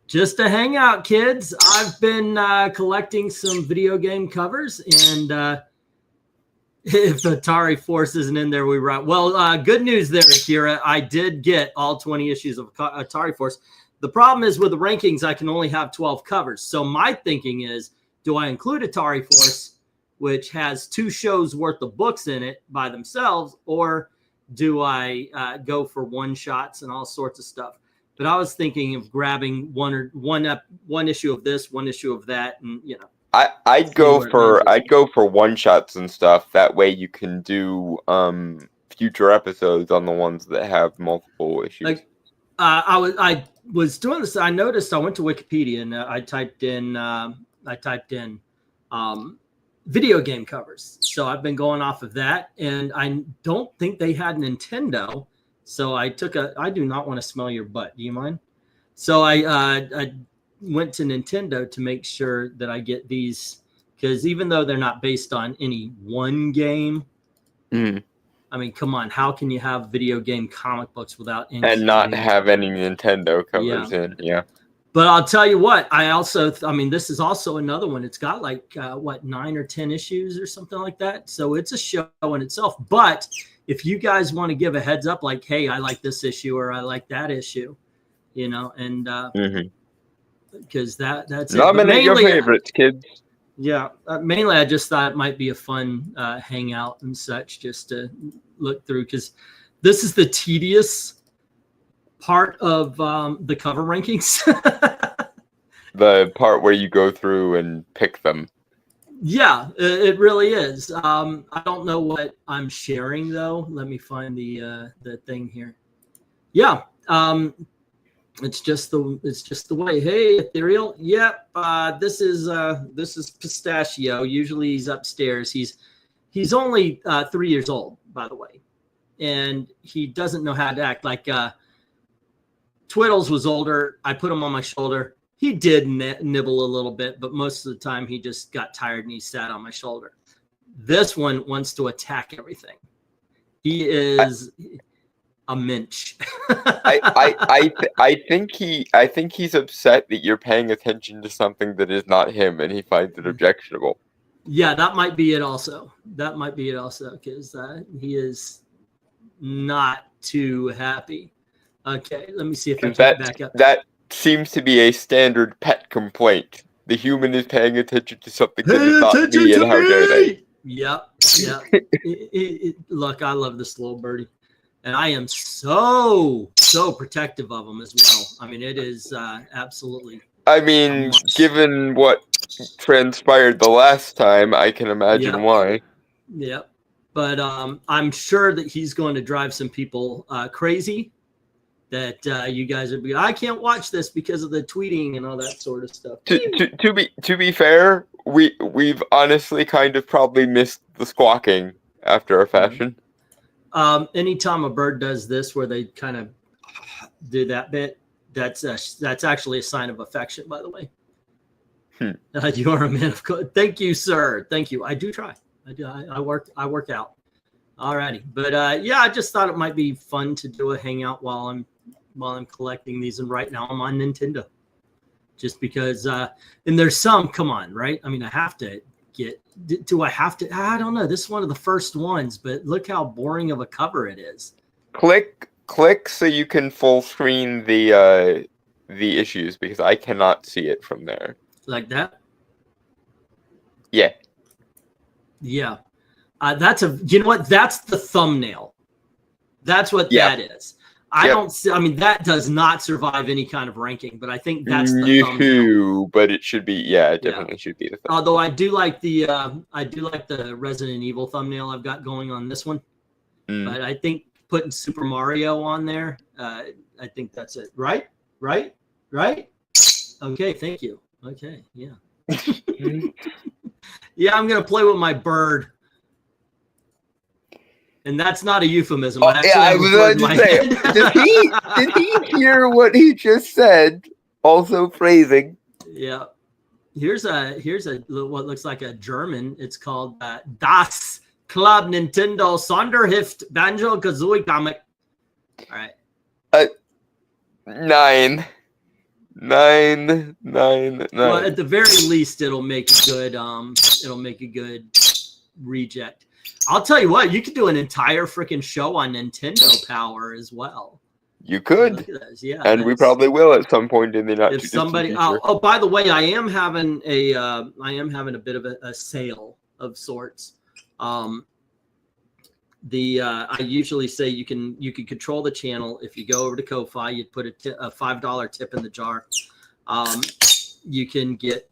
Just to hang out, kids. I've been collecting some video game covers, and if Atari Force isn't in there, we right. Well, good news there, Akira. I did get all 20 issues of Atari Force. The problem is with the rankings, I can only have 12 covers. So my thinking is, do I include Atari Force, which has 2 shows worth of books in it by themselves, or do I go for one-shots and all sorts of stuff? But I was thinking of grabbing one issue of this, one issue of that, and I'd go for one-shots and stuff. That way you can do future episodes on the ones that have multiple issues. Like I was doing this. I noticed I went to Wikipedia and I typed in video game covers. So I've been going off of that, and I don't think they had Nintendo. So I do not want to smell your butt. Do you mind? So I went to Nintendo to make sure that I get these, because even though they're not based on any one game, I mean, come on, how can you have video game comic books without any and not have any Nintendo covers in? Yeah. But I'll tell you what, this is also another one. It's got like 9 or 10 issues or something like that. So it's a show in itself. But if you guys want to give a heads up, like, hey, I like this issue or I like that issue, and because that's nominate your favorites, kids. Yeah, mainly I just thought it might be a fun hangout and such, just to look through, because this is the tedious part of the cover rankings. The part where you go through and pick them. Yeah, it really is. I don't know what I'm sharing though. Let me find the thing here. Yeah, it's just the way. Hey, Ethereal. Yep. This is Pistachio. Usually he's upstairs. He's only 3 years old, by the way, and he doesn't know how to act. Like Twiddles was older. I put him on my shoulder. He did nibble a little bit, but most of the time he just got tired and he sat on my shoulder. This one wants to attack everything. He is a minch. I think he's upset that you're paying attention to something that is not him, and he finds it objectionable. Yeah, that might be it also. Because he is not too happy. Okay, let me see if I can back up. That seems to be a standard pet complaint. The human is paying attention to something that is not me, and how dare they? Yep. Look, I love this little birdie. And I am so protective of them as well. I mean, it is absolutely. I mean, given what transpired the last time, I can imagine why. Yep. But I'm sure that he's going to drive some people crazy. That you guys would be, I can't watch this because of the tweeting and all that sort of stuff. To be fair, we've honestly kind of probably missed the squawking after a fashion. Anytime a bird does this, where they kind of do that bit, that's actually a sign of affection, by the way. You are a man of God. Thank you, sir. Thank you. I do try. I work out. Alrighty, but I just thought it might be fun to do a hangout while I'm collecting these, and right now I'm on Nintendo, just because. And there's some. Come on, right? I mean, I have to get. Do I have to? I don't know. This is one of the first ones, but look how boring of a cover it is. Click so you can full screen the issues, because I cannot see it from there. Like that? Yeah. Yeah. That's you know what? That's the thumbnail. That's what that is. I don't see. I mean, that does not survive any kind of ranking, but I think that's the thumbnail. But it should be. Yeah, it definitely should be the thumbnail. Although I do like the Resident Evil thumbnail I've got going on this one. But I think putting Super Mario on there, I think that's it. Right? Okay, thank you. Okay, yeah. Yeah, I'm gonna play with my bird. And that's not a euphemism. I was going to say, did he hear what he just said? Also phrasing. Yeah. Here's a what looks like a German. It's called Das Club Nintendo Sonderheft Banjo-Kazooie Comic. All right. 9. 999. Well, at the very least, it'll make a good reject. I'll tell you what, you could do an entire freaking show on Nintendo Power as well. You could. Look at those. Yeah, and we probably will at some point in the not if too distant somebody. future. Oh, by the way, I am having a bit of a sale of sorts. I usually say you can control the channel if you go over to Ko-Fi. You'd put a $5 tip in the jar. You can get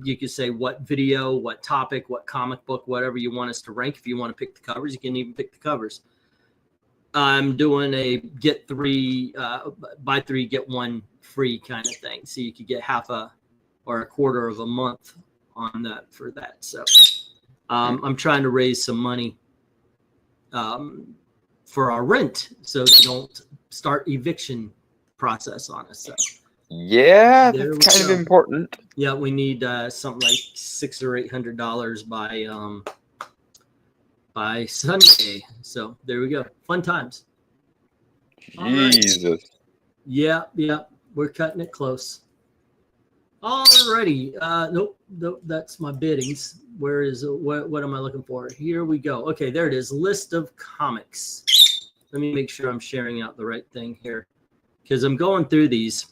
you can say what video, what topic, what comic book, whatever you want us to rank. If you want to pick the covers, you can even pick the covers. I'm doing a get 3 buy 3 get 1 free kind of thing, so you could get half or a quarter of a month on that for that. So I'm trying to raise some money for our rent, so they don't start eviction process on us. So yeah, that's kind of important. Yeah, we need something like $600 or $800 by Sunday. So there we go. Fun times. Jesus. Right. Yeah, we're cutting it close. Alrighty. Nope, that's my biddings. Where is what am I looking for? Here we go. Okay, there it is. List of comics. Let me make sure I'm sharing out the right thing here, because I'm going through these.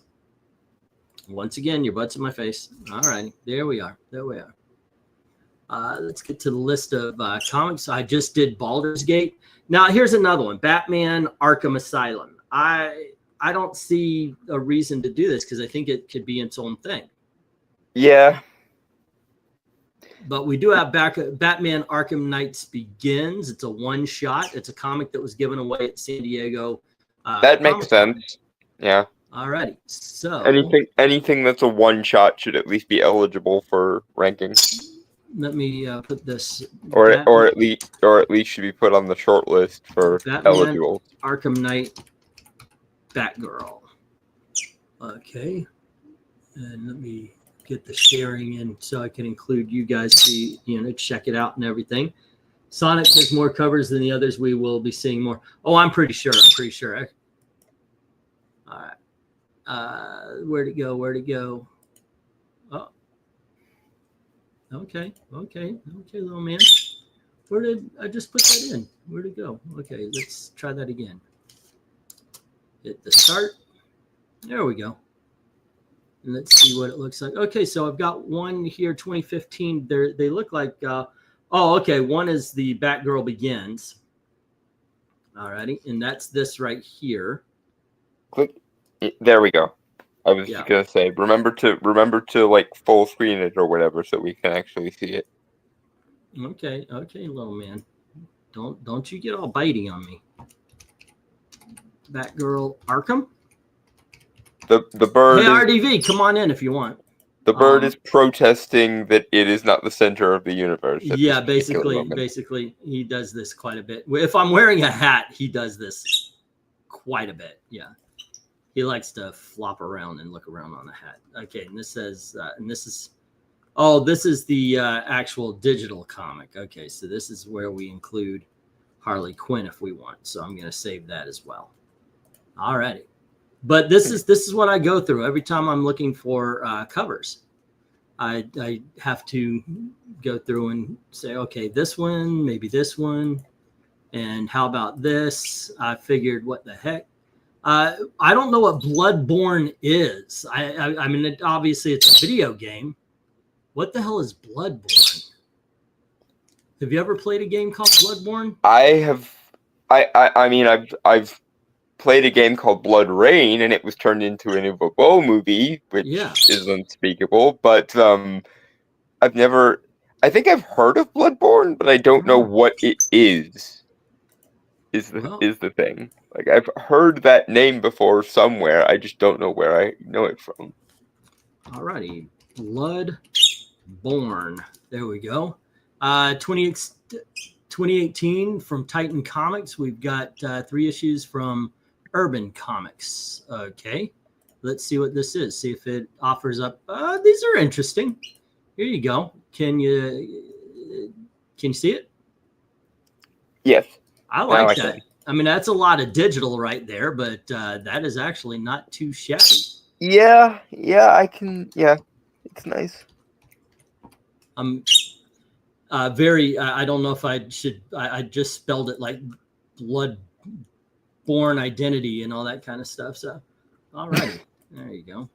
Once again, your butt's in my face. All right, there we are. Let's get to the list of comics. I just did Baldur's Gate. Now, here's another one, Batman Arkham Asylum. I don't see a reason to do this because I think it could be its own thing. Yeah. But we do have Batman Arkham Knights Begins. It's a one-shot. It's a comic that was given away at San Diego. That makes sense. Yeah. Alrighty. So anything that's a one-shot should at least be eligible for ranking. Let me put this. Or at least should be put on the short list for Batman eligible. Arkham Knight Batgirl. Okay. And let me get the sharing in so I can include you guys to check it out and everything. Sonic has more covers than the others. We will be seeing more. Oh, I'm pretty sure. All right. Where'd it go? Oh. Okay, little man. Where did I just put that in? Where'd it go? Okay, let's try that again. Hit the start. There we go. And let's see what it looks like. Okay, so I've got one here, 2015. They look like, okay, one is the Batgirl Begins. Alrighty, and that's this right here. Click. There we go. I was just gonna say, remember to like full screen it or whatever so we can actually see it. Okay, little man. Don't you get all bitey on me. Batgirl Arkham. The bird. Hey, RDV, come on in if you want. The bird is protesting that it is not the center of the universe. Yeah, basically, he does this quite a bit. If I'm wearing a hat, he does this quite a bit. Yeah, he likes to flop around and look around on the hat. Okay, and this says, this is the actual digital comic. Okay, so this is where we include Harley Quinn if we want. So I'm going to save that as well. Alrighty. But this is what I go through every time I'm looking for covers. I have to go through and say, okay, this one, maybe this one, and how about this? I figured, what the heck? I don't know what Bloodborne is. I mean, obviously it's a video game. What the hell is Bloodborne? Have you ever played a game called Bloodborne? I have. I mean, I've played a game called Blood Rain, and it was turned into an Uwe Boll movie, which is unspeakable. But I've never. I think I've heard of Bloodborne, but I don't know what it is. Is the thing? Like, I've heard that name before somewhere. I just don't know where I know it from. Alrighty, Bloodborne. There we go. 2018 from Titan Comics. We've got 3 issues from Urban Comics. Okay, let's see what this is. See if it offers up. These are interesting. Here you go. Can you see it? Yes. I like that. I mean, that's a lot of digital right there, but that is actually not too shabby. Yeah, I can. Yeah, it's nice. I'm very. I don't know if I should. I just spelled it like blood-born identity and all that kind of stuff. So, all righty, there you go.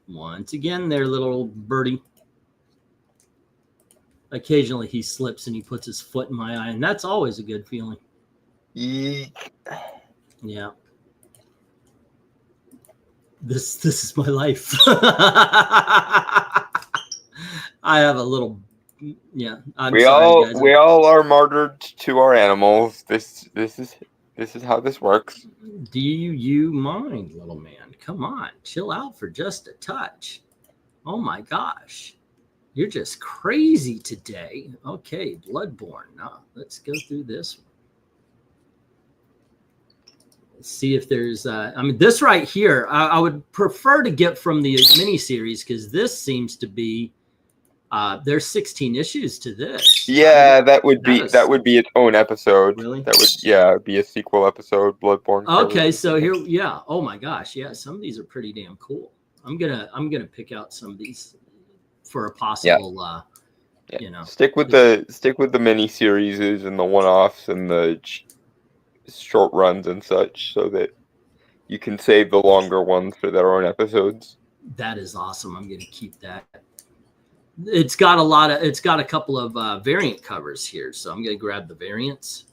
Once again, there, little birdie. Occasionally, he slips and he puts his foot in my eye, and that's always a good feeling. Yeah. This is my life. I have a little, yeah. We all are martyred to our animals. This is how this works. Do you mind, little man? Come on, chill out for just a touch. Oh my gosh, you're just crazy today. Okay, Bloodborne. Now let's go through this one. See if there's I mean, this right here I would prefer to get from the miniseries, because this seems to be there's 16 issues to this. Yeah, that would be its own episode. Really? That would be a sequel episode, Bloodborne. Okay, so here, yeah. Oh my gosh, yeah. Some of these are pretty damn cool. I'm gonna pick out some of these for a possible you know. Stick with the mini series and the one-offs and the short runs and such, so that you can save the longer ones for their own episodes. That is awesome. I'm gonna keep that. It's got a couple of variant covers here, so I'm gonna grab the variants.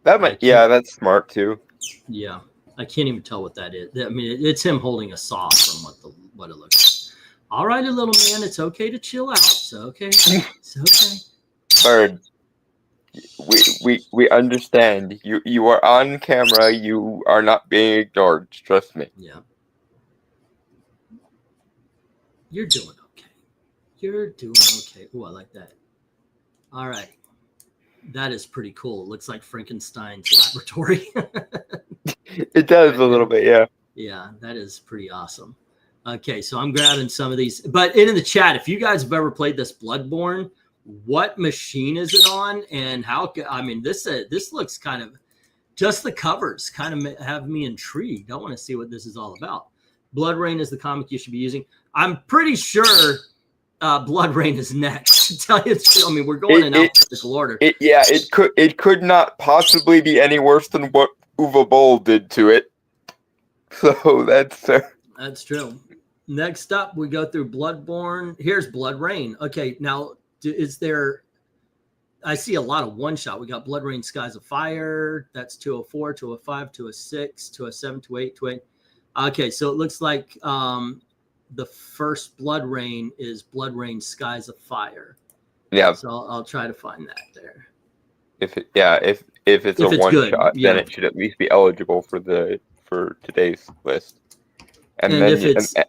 That's smart too. Yeah, I can't even tell what that is. I mean, it's him holding a saw from what it looks like. All right, little man, it's okay to chill out. It's okay. It's okay. Bird, we understand. You are on camera. You are not being ignored. Trust me. Yeah. You're doing okay. You're doing okay. Oh, I like that. All right. That is pretty cool. It looks like Frankenstein's laboratory. It does a little bit, yeah. Yeah, that is pretty awesome. Okay, so I'm grabbing some of these. But in the chat, if you guys have ever played this Bloodborne, what machine is it on? And how, I mean, this looks kind of, just the covers kind of have me intrigued. I want to see what this is all about. Blood Rain is the comic you should be using. I'm pretty sure Blood Rain is next. To tell you the truth, I mean, we're going in alphabetical order. It could not possibly be any worse than what Uwe Boll did to it. So that's true. Next up, we go through Bloodborne. Here's Blood Rain. Okay, now is there? I see a lot of one shot. We got Blood Rain, Skies of Fire. That's 204, 205, 206, 207, 208, 208. Okay, so it looks like the first Blood Rain is Blood Rain, Skies of Fire. Yeah. So I'll try to find that there. If it's a one shot, then it should at least be eligible for today's list. And then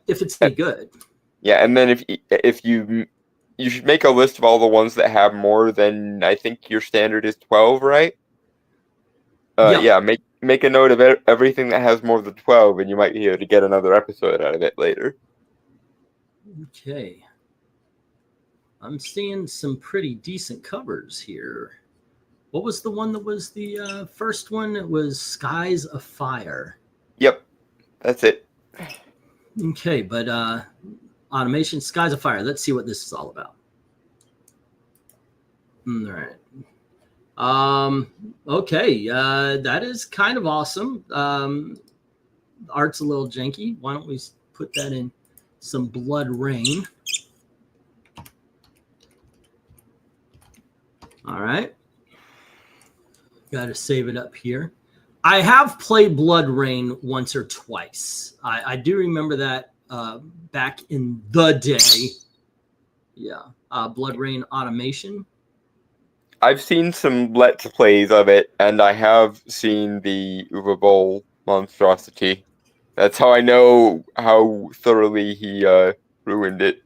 if it's good. Yeah, and then if you should make a list of all the ones that have more than, I think your standard is 12, right? Yeah, make a note of everything that has more than 12, and you might be able to get another episode out of it later. Okay. I'm seeing some pretty decent covers here. What was the one that was the first one? It was Skies of Fire. Yep, that's it. Okay, but Automation, Skies of Fire. Let's see what this is all about. All right. Okay, that is kind of awesome. Art's a little janky. Why don't we put that in some Blood Rain? All right. Got to save it up here. I have played Blood Rain once or twice. I do remember that back in the day. Yeah. Blood Rain Automation. I've seen some Let's Plays of it, and I have seen the Uwe Boll monstrosity. That's how I know how thoroughly he ruined it.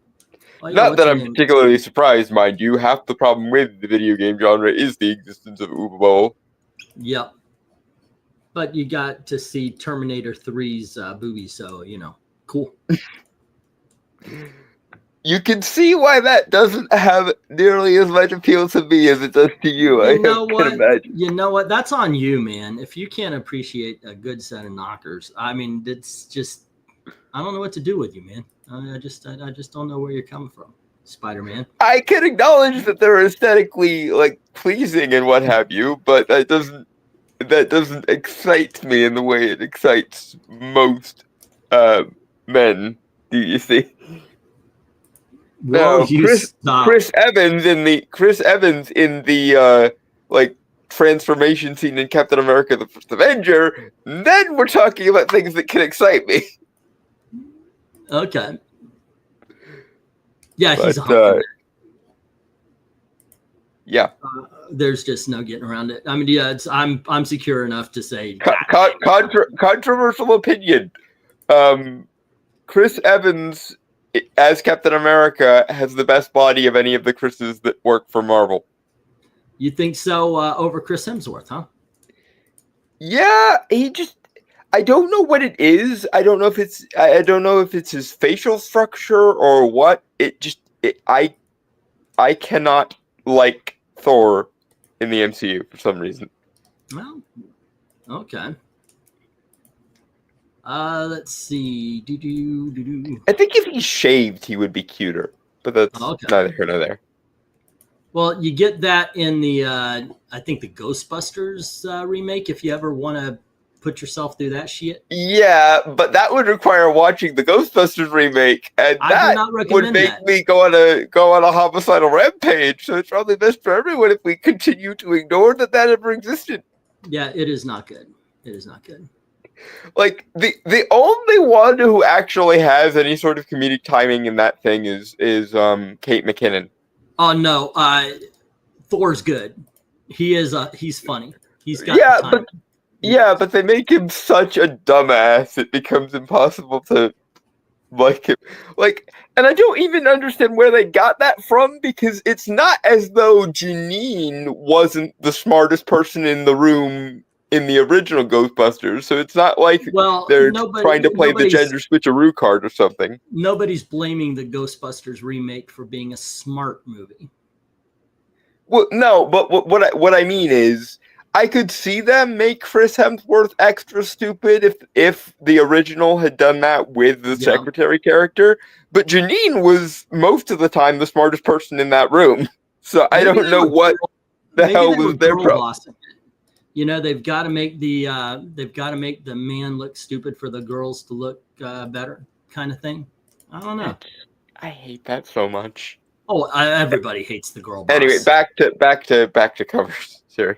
Oh, yeah, not that I'm particularly surprised, mind you. Half the problem with the video game genre is the existence of Uwe Boll. Yep. But you got to see Terminator 3's boobies, so, cool. You can see why that doesn't have nearly as much appeal to me as it does to you. You know what? You know what? That's on you, man. If you can't appreciate a good set of knockers, I mean, it's just I don't know what to do with you, man. I just don't know where you're coming from, Spider-Man. I can acknowledge that they're aesthetically like pleasing and what have you, but that doesn't excite me in the way it excites most men. Do you see? Well, No, Chris Evans in the like transformation scene in Captain America: The First Avenger. Then we're talking about things that can excite me. Okay. Yeah, But, he's a yeah. There's just no getting around it. I mean, yeah, I'm secure enough to say Controversial opinion. Chris Evans as Captain America has the best body of any of the Chris's that work for Marvel. You think so over Chris Hemsworth, huh? Yeah, I don't know what it is. I don't know if it's his facial structure or what. I cannot like Thor in the MCU for some reason. Well, okay. Let's see. I think if he shaved, he would be cuter, but that's neither here nor there. Well, you get that in the I think the Ghostbusters remake. If you ever want to put yourself through that shit. Yeah, but that would require watching the Ghostbusters remake, and that would make me go on a homicidal rampage. So it's probably best for everyone if we continue to ignore that ever existed. Yeah, it is not good. It is not good. Like the only one who actually has any sort of comedic timing in that thing is Kate McKinnon. Oh no, Thor's good. He's funny. He's got but they make him such a dumbass it becomes impossible to like him. Like, and I don't even understand where they got that from, because it's not as though Janine wasn't the smartest person in the room in the original Ghostbusters, so it's not like they're trying to play the gender switcheroo card or something. Nobody's blaming the Ghostbusters remake for being a smart movie. Well, no, but what I mean is, I could see them make Chris Hemsworth extra stupid if the original had done that with the secretary character, but Janine was most of the time the smartest person in that room, so I don't know what the hell was their problem. You know, they've got to make the man look stupid for the girls to look better, kind of thing. I don't know. I hate that so much. Oh, everybody hates the girl boss. Anyway, back to covers. Sorry.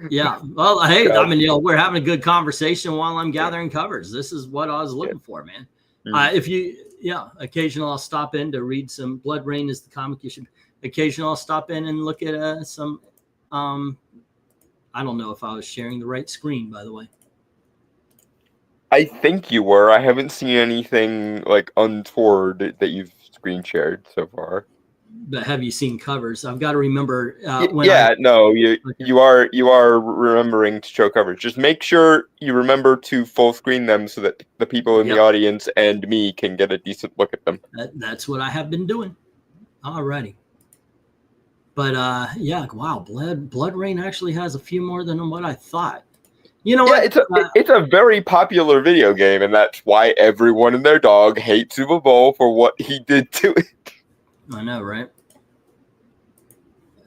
Yeah. Well, hey, I mean, we're having a good conversation while I'm gathering covers. This is what I was looking for, man. Occasionally I'll stop in to read some. Blood Rain is the comic you should. Occasionally I'll stop in and look at some. I don't know if I was sharing the right screen, by the way. I think you were. I haven't seen anything like untoward that you've screen shared so far. But have you seen covers? I've got to remember. You are remembering to show covers. Just make sure you remember to full screen them so that the people in the audience and me can get a decent look at them. That's what I have been doing. Alrighty. But wow, Blood Rain actually has a few more than what I thought. You know what? It's a very popular video game, and that's why everyone and their dog hates Super Bowl for what he did to it. I know, right?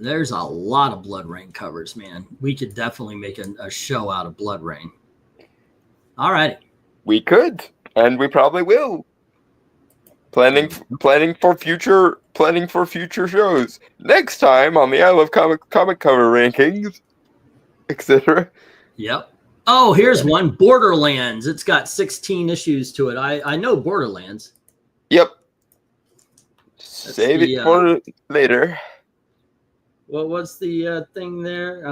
There's a lot of Blood Rain covers, man. We could definitely make a show out of Blood Rain. All right. We could, and we probably will. Planning for future shows. Next time on the I Love Comic cover rankings, etc. Yep. Oh, here's one. Borderlands. It's got 16 issues to it. I know Borderlands. Yep. Save it for later. What was the thing there?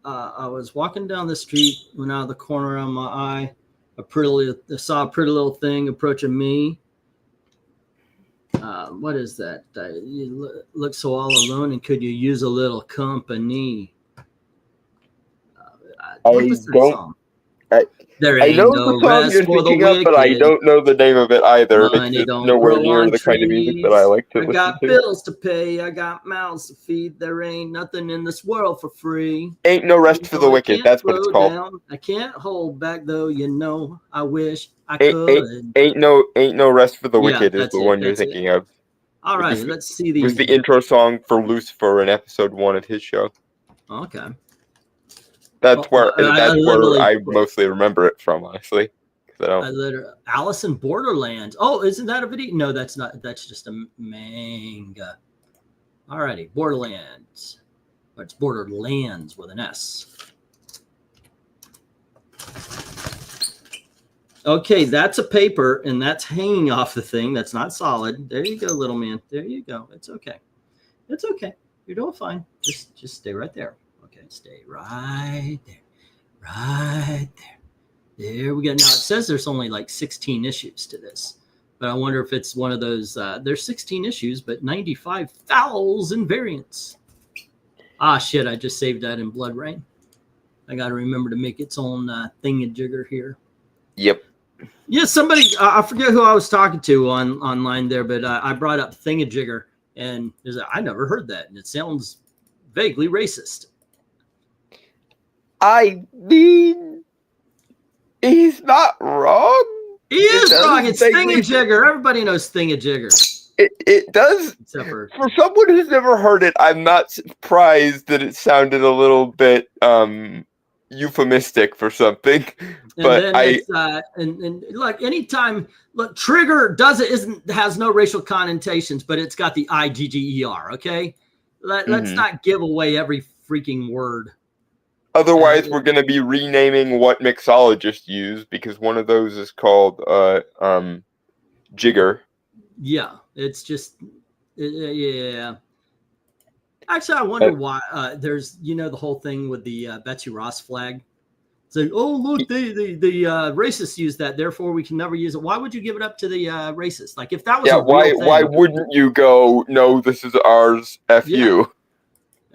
I was walking down the street when out of the corner of my eye, I saw a pretty little thing approaching me. What is that? You look so all alone, and could you use a little company? There I know ain't the no song rest you're for the thinking of, but I wicked. don't know the name of it either. Money It's don't nowhere grow near on the kind of music that I trees. like to I listen got to. bills to pay. I got mouths to feed. There ain't nothing in this world for free. Ain't No Rest for the I Wicked. can't That's what it's slow called. down. I can't hold back though. I wish I Ain't, ain't, could. ain't no Rest for the Yeah, Wicked is that's the it. one you're That's it. thinking of. All It right, let's see was these. the intro song for Lucifer in episode 1 of his show. Okay. That's where literally, I mostly remember it from, honestly. Alice in Borderlands. Oh, isn't that a video? No, that's not. That's just a manga. Alrighty, Borderlands. Or it's Borderlands with an S. Okay, that's a paper, and that's hanging off the thing. That's not solid. There you go, little man. There you go. It's okay. It's okay. You're doing fine. Just stay right there. Okay, stay right there. Right there. There we go. Now it says there's only like 16 issues to this, but I wonder if it's one of those. There's 16 issues, but 95,000 variants. Ah, shit! I just saved that in Blood Rain. I got to remember to make its own thingamajigger here. Yep. Yeah, somebody. I forget who I was talking to online there, but I brought up thingamajigger, and I never heard that, and it sounds vaguely racist. I mean, he's not wrong. He is wrong. It's thingamajigger. Everybody knows thingamajigger. It does. Except for someone who's never heard it, I'm not surprised that it sounded a little bit euphemistic for something. But and like anytime trigger has no racial connotations, but it's got the IGGER. Okay, let's not give away every freaking word. Otherwise, we're going to be renaming what mixologists use, because one of those is called jigger. Yeah, it's just yeah. Actually, I wonder why there's the whole thing with the Betsy Ross flag. Saying, oh look, the racists use that, therefore we can never use it. Why would you give it up to the racists? Like if that was a real thing, why wouldn't you go? No, this is ours. F you.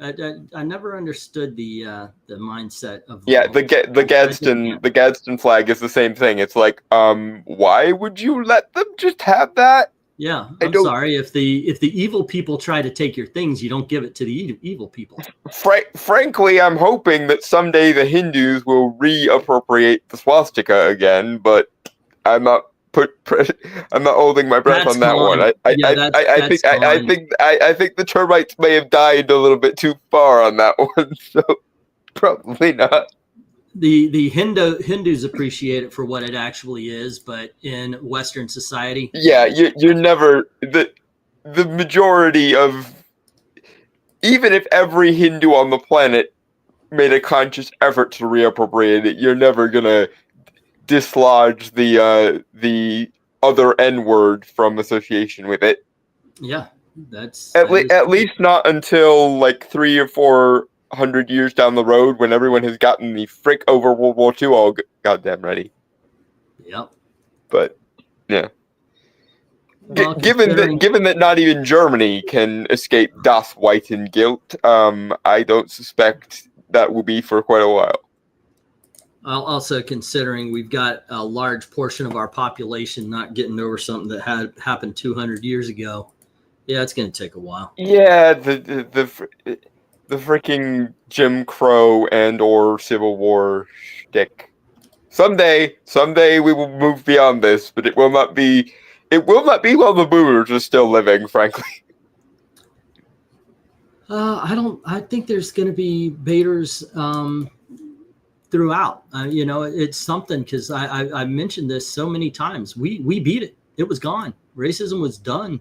I never understood the mindset of the Gadsden flag is the same thing. It's like why would you let them just have that? Yeah, I'm sorry if the evil people try to take your things, you don't give it to the evil people. Frankly, I'm hoping that someday the Hindus will reappropriate the swastika again, but I'm not holding my breath on that one. I think the termites may have died a little bit too far on that one, so probably not. The Hindus appreciate it for what it actually is, but in Western society, you're never the majority of, even if every Hindu on the planet made a conscious effort to reappropriate it, you're never gonna dislodge the other N word from association with it. Yeah, that's at least not until like 300 or 400 years down the road, when everyone has gotten the frick over World War II all goddamn ready. Yep. But yeah, well, given that not even Germany can escape Das Whiten guilt, I don't suspect that will be for quite a while. Also, considering we've got a large portion of our population not getting over something that had happened 200 years ago, yeah, it's going to take a while. Yeah, the freaking Jim Crow and or Civil War shtick. Someday we will move beyond this, but it will not be while the boomers are still living, frankly. I think there's going to be baiters throughout. It's something, because I mentioned this so many times. We beat it. It was gone. Racism was done.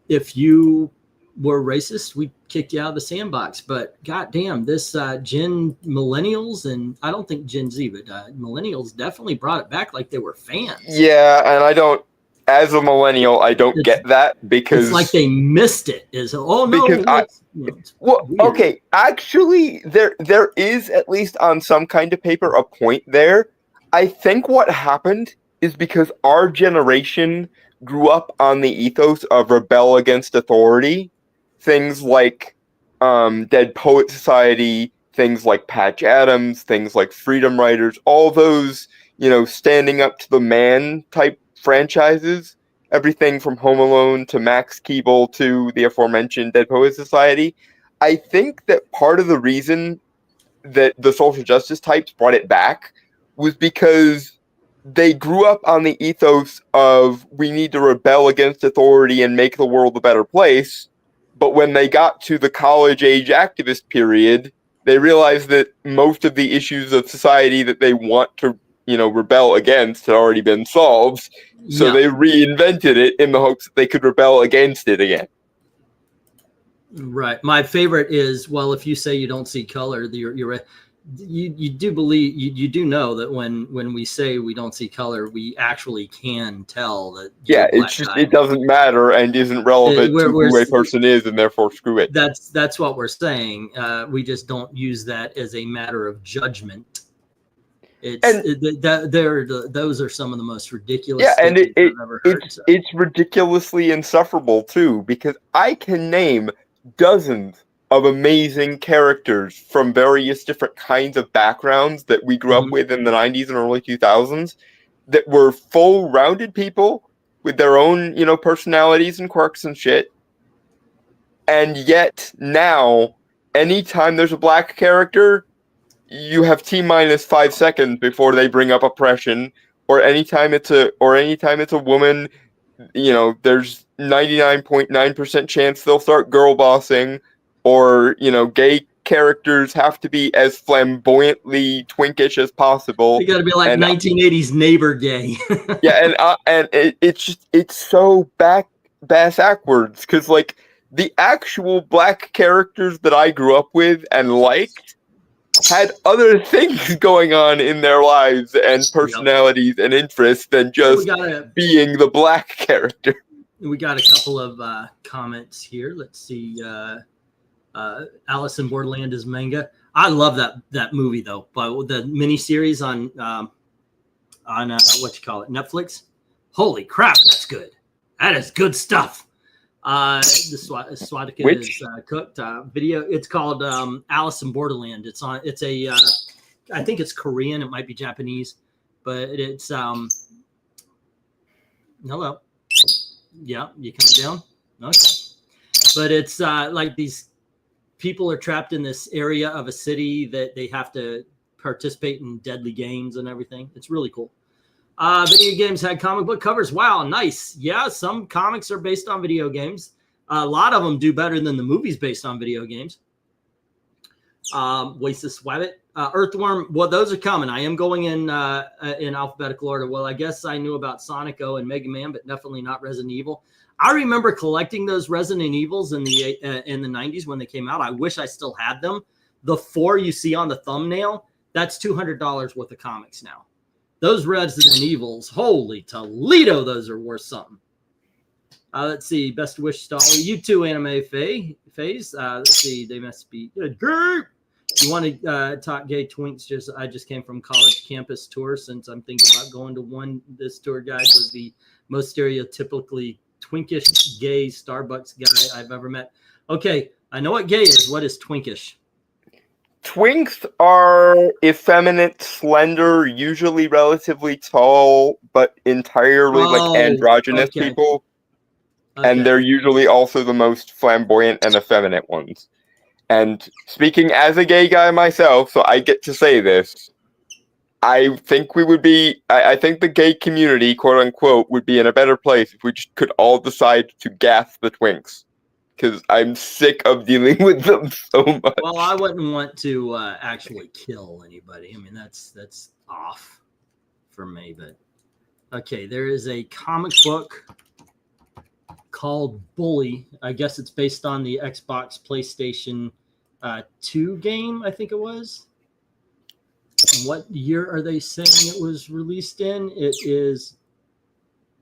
If you were racist, we kicked you out of the sandbox. But goddamn, this Gen Millennials, and I don't think Gen Z, but Millennials definitely brought it back like they were fans. Yeah, and I don't. As a millennial, I don't get that, because it's like they missed it. Okay, actually, there is, at least on some kind of paper, a point there. I think what happened is because our generation grew up on the ethos of rebel against authority, things like Dead Poet Society, things like Patch Adams, things like Freedom Writers, all those, standing up to the man type franchises, everything from Home Alone to Max Keeble to the aforementioned Dead Poets Society. I think that part of the reason that the social justice types brought it back was because they grew up on the ethos of we need to rebel against authority and make the world a better place. But when they got to the college age activist period, they realized that most of the issues of society that they want to, rebel against had already been solved. So they reinvented it in the hopes that they could rebel against it again. Right. My favorite is, well, if you say you don't see color, you do believe, you do know that when we say we don't see color, we actually can tell that. Yeah, it's just, it doesn't matter and isn't relevant to who a person is, and therefore screw it. That's what we're saying. We just don't use that as a matter of judgment. Those are some of the most ridiculous. Yeah, and I've ever heard, it's ridiculously insufferable too, because I can name dozens of amazing characters from various different kinds of backgrounds that we grew up with in the 90s and early 2000s that were full rounded people with their own, personalities and quirks and shit. And yet now, anytime there's a black character, you have T-minus 5 seconds before they bring up oppression, or anytime it's a woman, there's 99.9% chance they'll start girl bossing, or gay characters have to be as flamboyantly twinkish as possible. You got to be like 1980s neighbor gay. Yeah, and it's so backwards, because like the actual black characters that I grew up with and liked had other things going on in their lives and personalities and interests than just being the black character. We got a couple of comments here. Let's see. Alice in Borderland is manga. I love that movie though. But the miniseries on what you call it, Netflix. Holy crap, that's good. That is good stuff. The Swatika is cooked video. It's called Alice in Borderland. It's a I think it's Korean. It might be Japanese, but it's hello. Yeah, you come down. Okay, but it's like these people are trapped in this area of a city that they have to participate in deadly games and everything. It's really cool. Video games had comic book covers. Wow, nice. Yeah, some comics are based on video games. A lot of them do better than the movies based on video games. Oasis Wabbit. Earthworm. Well, those are coming. I am going in alphabetical order. Well, I guess I knew about Sonic and Mega Man, but definitely not Resident Evil. I remember collecting those Resident Evils in the 90s when they came out. I wish I still had them. The 4 you see on the thumbnail, that's $200 worth of comics now. Those Resident Evils, holy Toledo, those are worth something. Let's see, best wish star. You too, anime phase. Let's see, they must be good. You want to talk gay twinks? I just came from college campus tour. Since I'm thinking about going to one, this tour guide was the most stereotypically twinkish gay Starbucks guy I've ever met. Okay, I know what gay is. What is twinkish? Twinks are effeminate, slender, usually relatively tall, but entirely like androgynous people. Okay. And they're usually also the most flamboyant and effeminate ones. And speaking as a gay guy myself, so I get to say this, I think I think the gay community, quote unquote, would be in a better place if we just could all decide to gas the twinks. Because I'm sick of dealing with them so much. Well, I wouldn't want to actually kill anybody. I mean, that's off for me. But okay, there is a comic book called Bully. I guess it's based on the Xbox PlayStation 2 game, I think it was. And what year are they saying it was released in? It is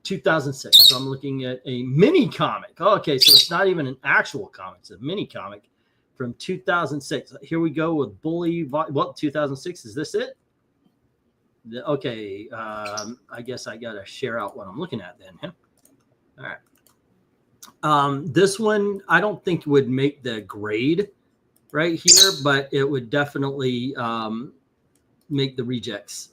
2006. So I'm looking at a mini comic. Oh, okay, so it's not even an actual comic. It's a mini comic from 2006. Here we go with Bully. Well, 2006. Is this it? Okay. I guess I got to share out what I'm looking at then. Huh? All right. This one, I don't think would make the grade right here, but it would definitely make the rejects.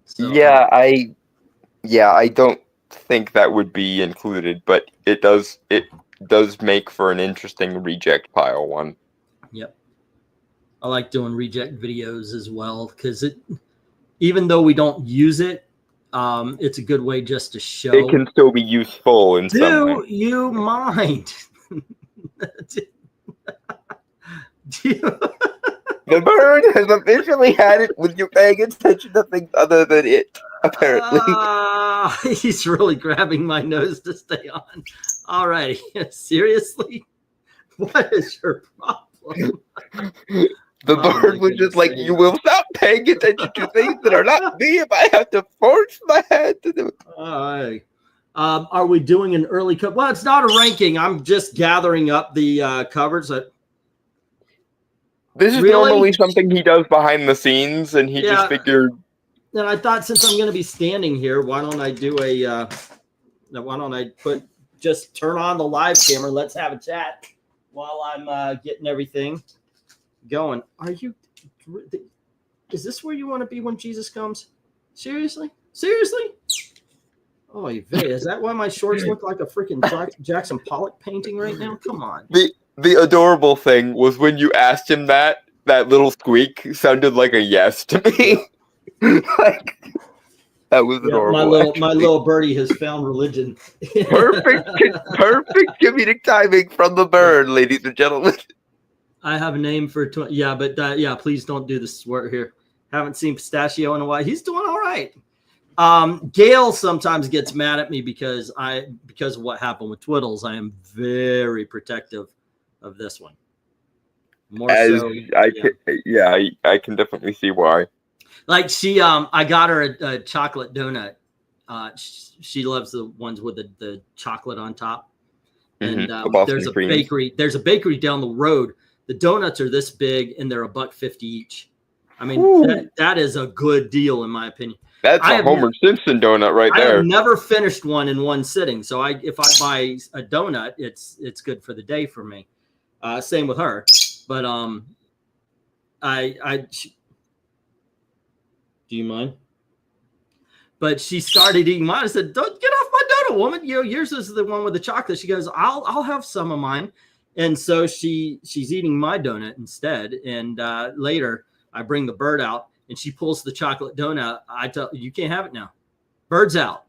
So, yeah, I don't think that would be included, but it does make for an interesting reject pile one. Yep. I like doing reject videos as well because even though we don't use it, it's a good way just to show. It can still be useful in some way. Do you mind? The bird has officially had it with you paying attention to things other than it, apparently. He's really grabbing my nose to stay on. All righty. Seriously? What is your problem? The bird was just like, you will stop paying attention to things that are not me if I have to force my hand to do it. All right. Are we doing an early cut? Well, it's not a ranking. I'm just gathering up the covers. This is normally something he does behind the scenes, and he just figured. And I thought, since I'm going to be standing here, why don't I do why don't I just turn on the live camera? Let's have a chat while I'm getting everything going. Is this where you want to be when Jesus comes? Seriously? Oh, is that why my shorts look like a freaking Jackson Pollock painting right now? Come on. The adorable thing was when you asked him that little squeak sounded like a yes to me. Like, that was adorable. My little birdie has found religion. Perfect comedic timing from the bird, ladies and gentlemen. I have a name for please don't do the swear here. Haven't seen Pistachio in a while. He's doing all right. Gail sometimes gets mad at me because of what happened with Twiddles. I am very protective of this one. I can definitely see why. Like I got her a chocolate donut. She loves the ones with the chocolate on top. And there's a bakery down the road. The donuts are this big and they're $1.50 each. I mean, that is a good deal in my opinion. That's a Homer Simpson donut right there. I have never finished one in one sitting. So if I buy a donut, it's good for the day for me. Same with her. But do you mind? But she started eating mine. I said, "Don't get off my donut, woman. Yours is the one with the chocolate." She goes, "I'll have some of mine." And so she's eating my donut instead. And later I bring the bird out and she pulls the chocolate donut. I tell you can't have it now. Bird's out.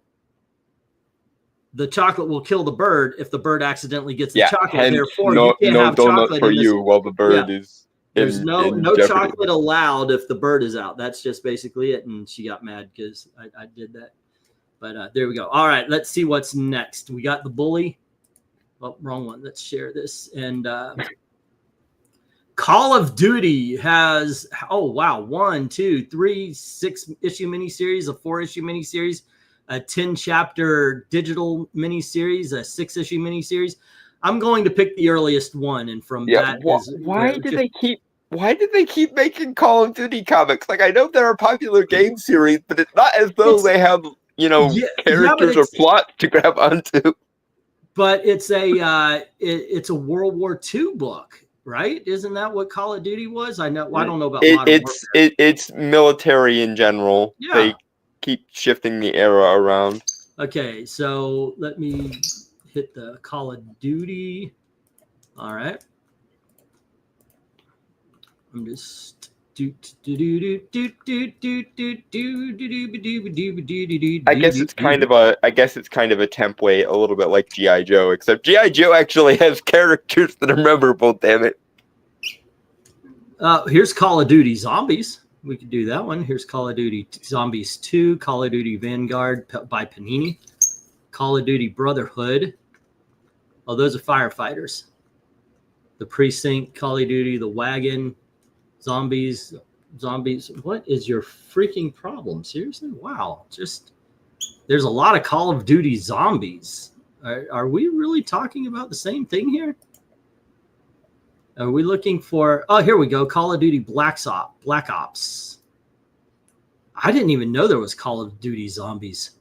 The chocolate will kill the bird if the bird accidentally gets the chocolate. Therefore, you can't have chocolate for you while the bird is. There's no chocolate allowed if the bird is out. That's just basically it. And she got mad because I did that. But there we go. All right, let's see what's next. We got the bully. Oh, wrong one. Let's share this. And Call of Duty has 1, 2, 3, 6-issue miniseries, a 4-issue miniseries, a 10-chapter digital miniseries, a 6-issue miniseries. I'm going to pick the earliest one, and from that, why did they keep making Call of Duty comics? Like, I know they're a popular game series, but it's not as though they have characters or plots to grab onto. But it's a World War II book. Right? Isn't that what Call of Duty was? I know. Well, I don't know about Modern Warfare. It's military in general. Yeah. They keep shifting the era around. Okay, so let me hit the Call of Duty. All right. I'm just I guess it's kind of a template, a little bit like G.I. Joe, except G.I. Joe actually has characters that are memorable, damn it. Here's Call of Duty Zombies. We could do that one. Here's Call of Duty Zombies 2, Call of Duty Vanguard by Panini, Call of Duty Brotherhood. Oh, those are firefighters. The Precinct, Call of Duty, The Wagon, Zombies. What is your freaking problem? Seriously? Wow. There's a lot of Call of Duty Zombies. Are we really talking about the same thing here? Are we looking for... Oh, here we go. Call of Duty Black Ops. I didn't even know there was Call of Duty Zombies.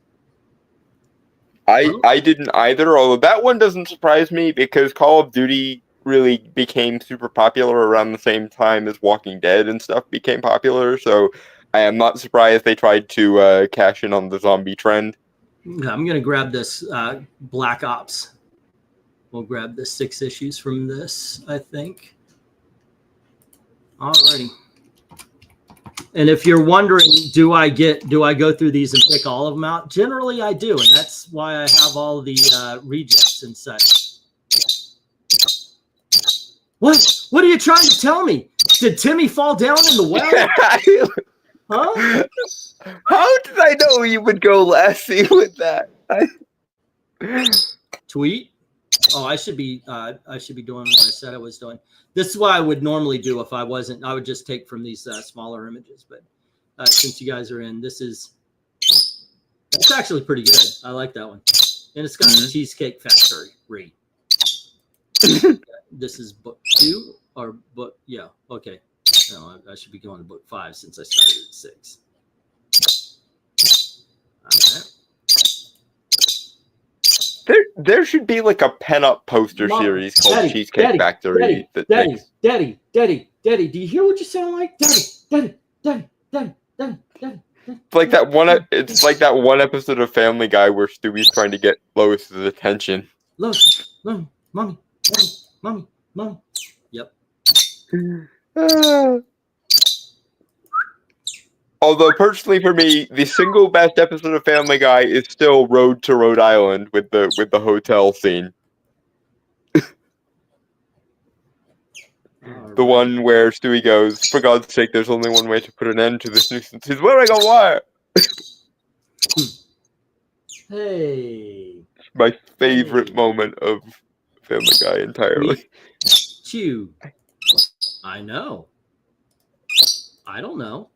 I didn't either, although that one doesn't surprise me because Call of Duty really became super popular around the same time as Walking Dead and stuff became popular. So I am not surprised they tried to cash in on the zombie trend. I'm gonna grab this Black Ops. We'll grab the 6 issues from this, I think. Alrighty. And if you're wondering, do I go through these and pick all of them out? Generally, I do, and that's why I have all the rejects and such. What? What are you trying to tell me? Did Timmy fall down in the well? Huh? How did I know you would go lassie with that? Tweet? Oh, I should be doing what I said I was doing. This is what I would normally do if I wasn't. I would just take from these smaller images, but since you guys are in, that's actually pretty good. I like that one, and it's got a Cheesecake Factory. This is book 2 or book, yeah, okay. No, I should be going to book 5 since I started at 6. All right. There should be like a pen-up poster series called Cheesecake Factory. Daddy, do you hear what you sound like? Daddy. It's like that one. It's like that one episode of Family Guy where Stewie's trying to get Lois's attention. Lois, mommy. Yep. Although personally for me, the single best episode of Family Guy is still Road to Rhode Island with the hotel scene. The one where Stewie goes, "For God's sake, there's only one way to put an end to this nuisance. He's wearing a wire." Hey. My favorite moment of Family Guy entirely. Chew. I know. I don't know.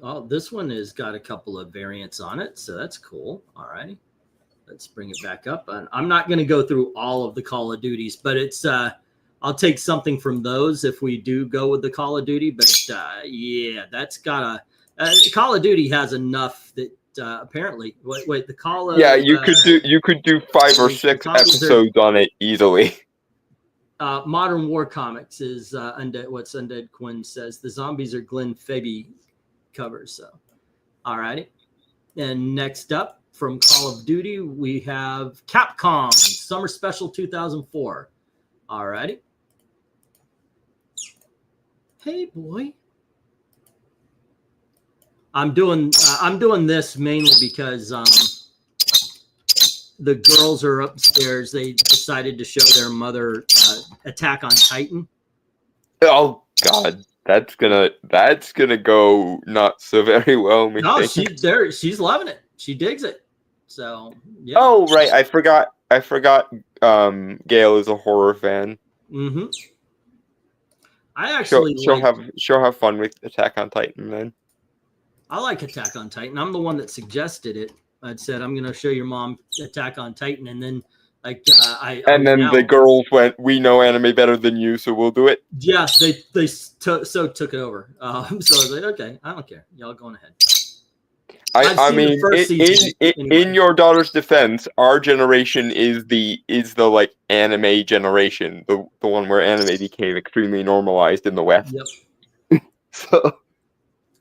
Oh, this one has got a couple of variants on it, so that's cool. All right. Let's bring it back up. I'm not going to go through all of the Call of Duties, but it's I'll take something from those if we do go with the Call of Duty. But yeah, that's got Call of Duty has enough that apparently. Wait, the Call of you could do 5 or 6 episodes on it easily. Modern War Comics is Undead. What's Undead Quinn says the zombies are Glenn Fabby covers. So, all righty. And next up from Call of Duty, we have Capcom Summer Special 2004. All righty. Hey, boy. I'm doing this mainly because the girls are upstairs. They decided to show their mother Attack on Titan. Oh God, that's gonna go not so very well. No, she's loving it. She digs it. So yeah. Oh right, I forgot. Gail is a horror fan. Mm-hmm. I actually she'll have fun with Attack on Titan then. I like Attack on Titan. I'm the one that suggested it. I said I'm going to show your mom Attack on Titan, and then the girls went, "We know anime better than you, so we'll do it." Yeah, they took it over. So I was like, okay, I don't care. Y'all going ahead. I mean, in your daughter's defense, our generation is the like anime generation, the one where anime became extremely normalized in the West. Yep. So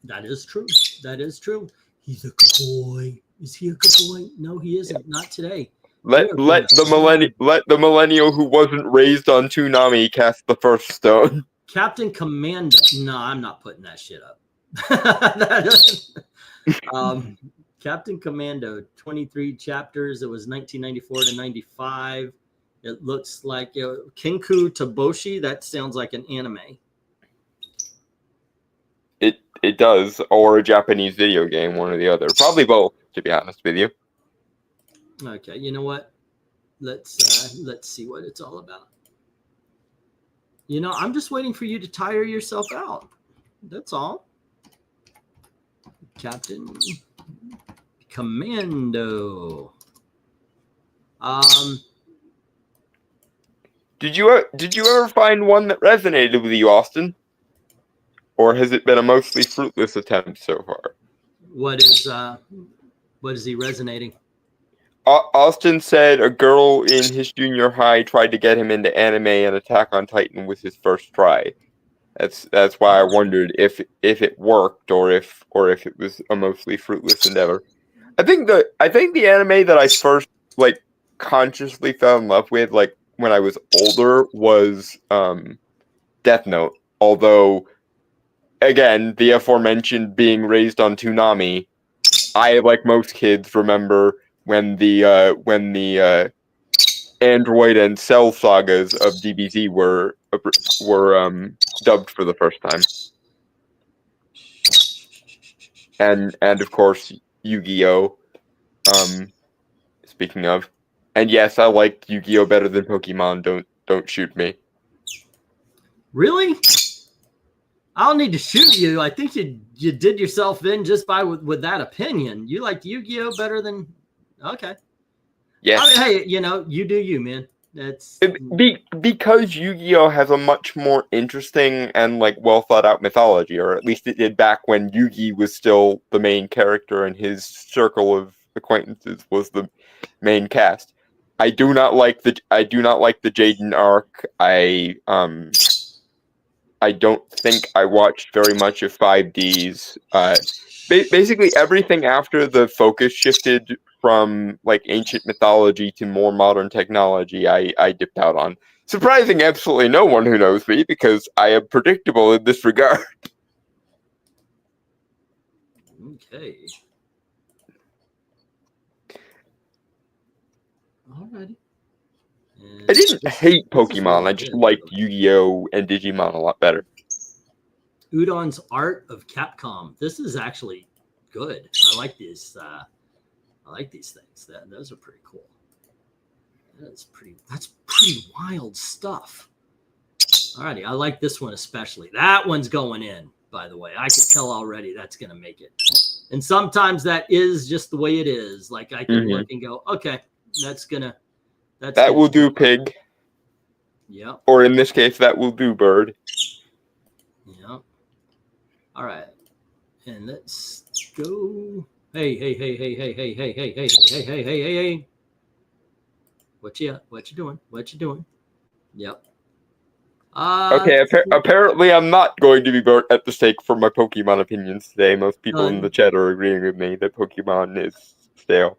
that is true. That is true. He's a good boy. Is he a good boy? No, he isn't. Yeah. Not today. Let the millennial who wasn't raised on Toonami cast the first stone. Captain Commando. No, I'm not putting that shit up. Captain Commando, 23 chapters. It was 1994 to 95. It looks like Kinku Toboshi. That sounds like an anime. It does, or a Japanese video game, one or the other. Probably both, to be honest with you. Okay, you know what? Let's see what it's all about. I'm just waiting for you to tire yourself out. That's all. Captain Commando. Did you ever find one that resonated with you, Austin? Or has it been a mostly fruitless attempt so far? What is he resonating? Austin said a girl in his junior high tried to get him into anime, and Attack on Titan was his first try. That's why I wondered if it worked or if it was a mostly fruitless endeavor. I think the anime that I first like consciously fell in love with, like when I was older, was Death Note. Although, again, the aforementioned being raised on Toonami, I, like most kids, remember when the Android and Cell sagas of DBZ were dubbed for the first time, and of course Yu-Gi-Oh. Speaking of, and yes, I like Yu-Gi-Oh better than Pokemon. Don't shoot me. Really? I don't need to shoot you. I think you did yourself in just by with that opinion. You like Yu-Gi-Oh better than okay. Yes. I mean, hey, you do you, man. That's because Yu-Gi-Oh has a much more interesting and like well thought out mythology, or at least it did back when Yu-Gi was still the main character and his circle of acquaintances was the main cast. I do not like the Jaden arc. I don't think I watched very much of 5Ds. Basically everything after the focus shifted from like ancient mythology to more modern technology, I dipped out on. Surprising absolutely no one who knows me, because I am predictable in this regard. okay. Alrighty. I didn't hate Pokemon, I just liked Yu-Gi-Oh! And Digimon a lot better. Udon's Art of Capcom. This is actually good. I like these. I like these things. Those are pretty cool. That's pretty wild stuff. Alrighty, I like this one especially. That one's going in, by the way. I can tell already that's gonna make it. And sometimes that is just the way it is. Like I can look and go, okay, that will do, pig. Yeah. Or in this case, that will do, bird. Yeah. All right. And let's go. Hey. What you doing? Yep. Okay, apparently I'm not going to be burnt at the stake for my Pokemon opinions today. Most people in the chat are agreeing with me that Pokemon is stale.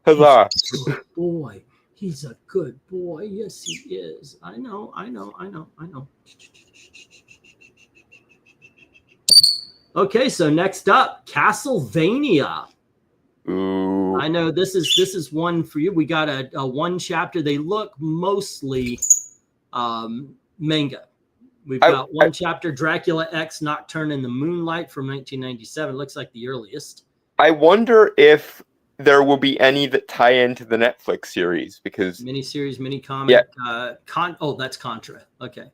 Huzzah! Boy, he's a good boy. Yes, he is. I know. Okay, so next up, Castlevania. Ooh. I know this is one for you. We got a one chapter. They look mostly manga. We've got one chapter, Dracula X Nocturne in the Moonlight from 1997. Looks like the earliest. I wonder if there will be any that tie into the Netflix series, because miniseries, mini comic. Yeah. That's Contra. Okay.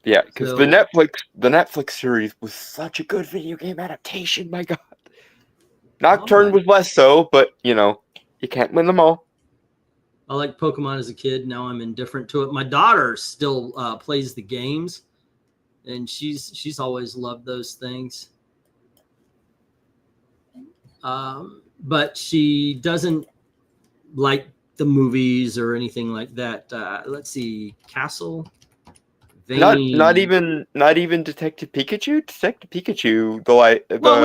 Yeah, because the Netflix series was such a good video game adaptation. My God, Nocturne was less so, but you can't win them all. I like Pokemon as a kid. Now I'm indifferent to it. My daughter still plays the games, and she's always loved those things. But she doesn't like the movies or anything like that. Let's see, Castle. Not even Detective Pikachu. Detective Pikachu, we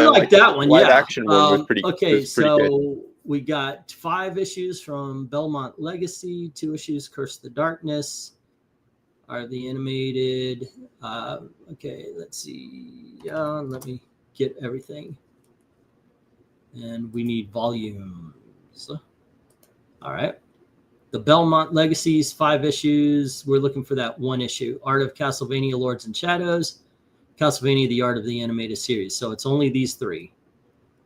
like that one. Live action one was pretty. Okay, so good. We got 5 issues from Belmont Legacy, 2 issues Curse of the Darkness. Are the animated? Okay, let's see. Let me get everything. And we need volumes. All right. The Belmont Legacies, 5 issues. We're looking for that 1 issue. Art of Castlevania, Lords and Shadows. Castlevania, the Art of the Animated Series. So it's only these 3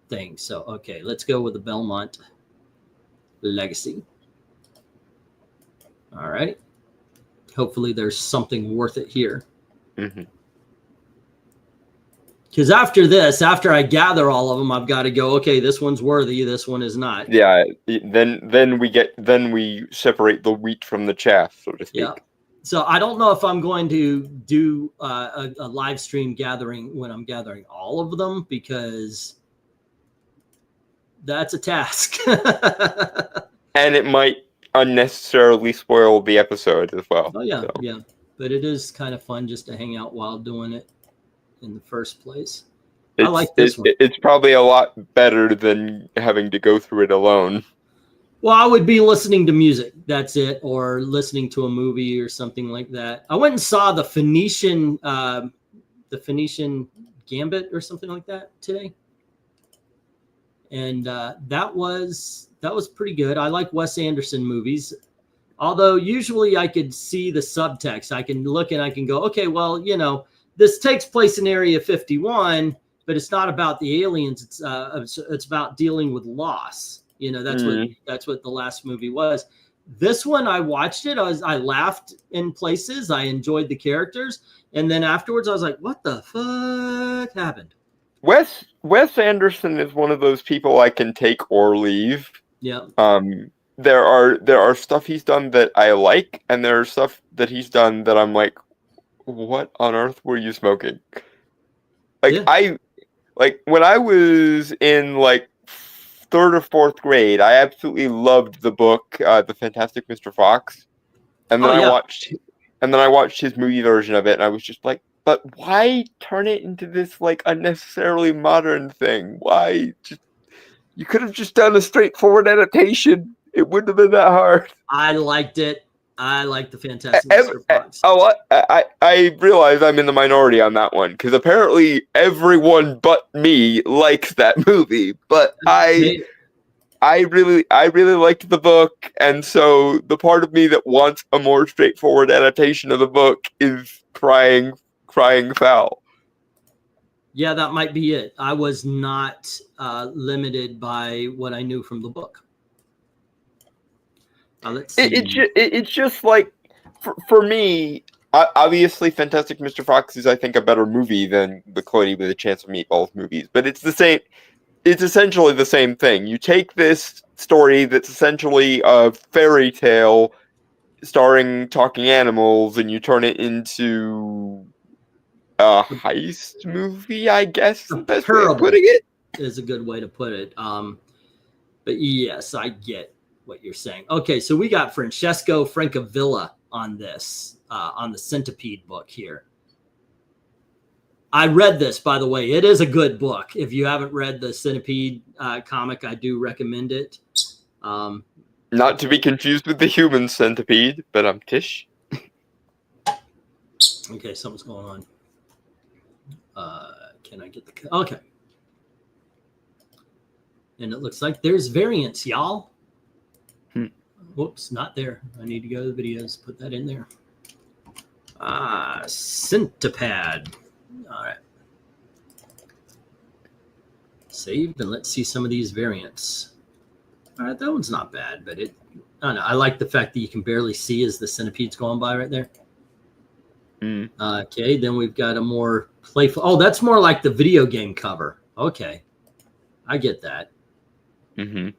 things. So, okay, let's go with the Belmont Legacy. All right. Hopefully there's something worth it here. Because after I gather all of them, I've got to go, okay, this one's worthy, this one is not. Yeah, then we separate the wheat from the chaff, so to speak. Yeah. So I don't know if I'm going to do a live stream gathering when I'm gathering all of them, because that's a task. and it might unnecessarily spoil the episode as well. Oh yeah, so. yeah. But it is kind of fun just to hang out while doing it in the first place. I like this one. It's probably a lot better than having to go through it alone. Well, I would be listening to music. That's it, or listening to a movie or something like that. I went and saw the Phoenician Gambit or something like that today, and that was pretty good. I like Wes Anderson movies, although usually I could see the subtext. I can look and I can go, okay, well, this takes place in Area 51, but it's not about the aliens. It's about dealing with loss. That's what the last movie was. This one, I watched it. I laughed in places. I enjoyed the characters, and then afterwards, I was like, "What the fuck happened?" Wes Anderson is one of those people I can take or leave. Yeah. There are stuff he's done that I like, and there are stuff that he's done that I'm like, what on earth were you smoking? When I was in like 3rd or 4th grade, I absolutely loved the book, The Fantastic Mr. Fox, and then I watched his movie version of it, and I was just like, but why turn it into this like unnecessarily modern thing? Why you could have just done a straightforward adaptation. It wouldn't have been that hard. I liked it. I like the Fantastic Mr. Fox. I realize I'm in the minority on that one because apparently everyone but me likes that movie. But I really liked the book, and so the part of me that wants a more straightforward adaptation of the book is crying foul. Yeah, that might be it. I was not limited by what I knew from the book. Let's see. It's just like, for me, obviously Fantastic Mr. Fox is, I think, a better movie than the Clooney with a Chance of Meatballs movies, but it's essentially the same thing. You take this story that's essentially a fairy tale starring talking animals, and you turn it into a heist movie, I guess is the best way of putting it. Is a good way to put it. But yes, I get what you're saying. Okay, so we got Francesco Francavilla on this, on the Centipede book here. I read this, by the way. It is a good book. If you haven't read the Centipede comic, I do recommend it. Not to be confused with the human centipede, but I'm Tish. Okay, something's going on. Can I get the... Okay. And it looks like there's variants, y'all. Whoops, not there. I need to go to the videos, put that in there. Centipede. All right. Saved, and let's see some of these variants. All right, that one's not bad, but I don't know. I like the fact that you can barely see as the centipede's going by right there. Okay, then we've got a more playful... Oh, that's more like the video game cover. Okay, I get that. Mm-hmm.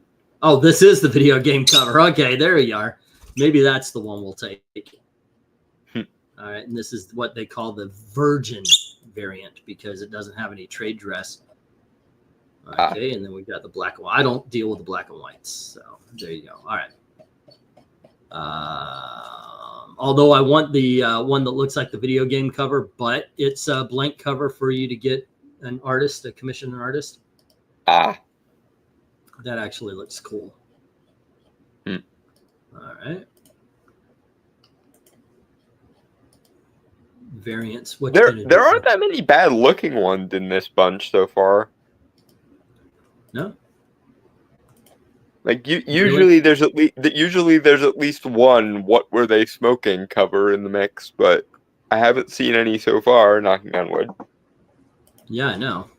Oh, this is the video game cover. Okay, there you are. Maybe that's the one we'll take. All right, and this is what they call the Virgin variant because it doesn't have any trade dress. Okay, and then we've got the black and white. I don't deal with the black and whites, so there you go. All right. Although I want the one that looks like the video game cover, but it's a blank cover for you to get an artist, to commission an artist. That actually looks cool. All right. Variants. There aren't that many bad looking ones in this bunch so far. No. Like usually there's at least one "What Were They Smoking" cover in the mix, but I haven't seen any so far. Knocking on wood. Yeah, I know.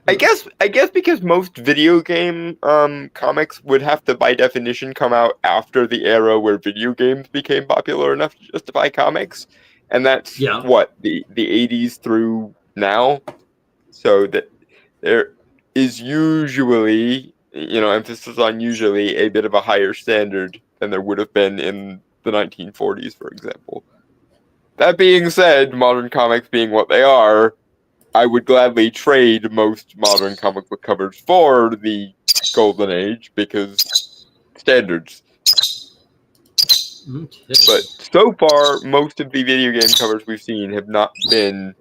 I guess because most video game comics would have to, by definition, come out after the era where video games became popular enough to justify comics, and that's what the 80s through now. So that there is usually, emphasis on usually, a bit of a higher standard than there would have been in the 1940s, for example. That being said, modern comics being what they are, I would gladly trade most modern comic book covers for the Golden Age because standards. Okay. But so far, most of the video game covers we've seen have not been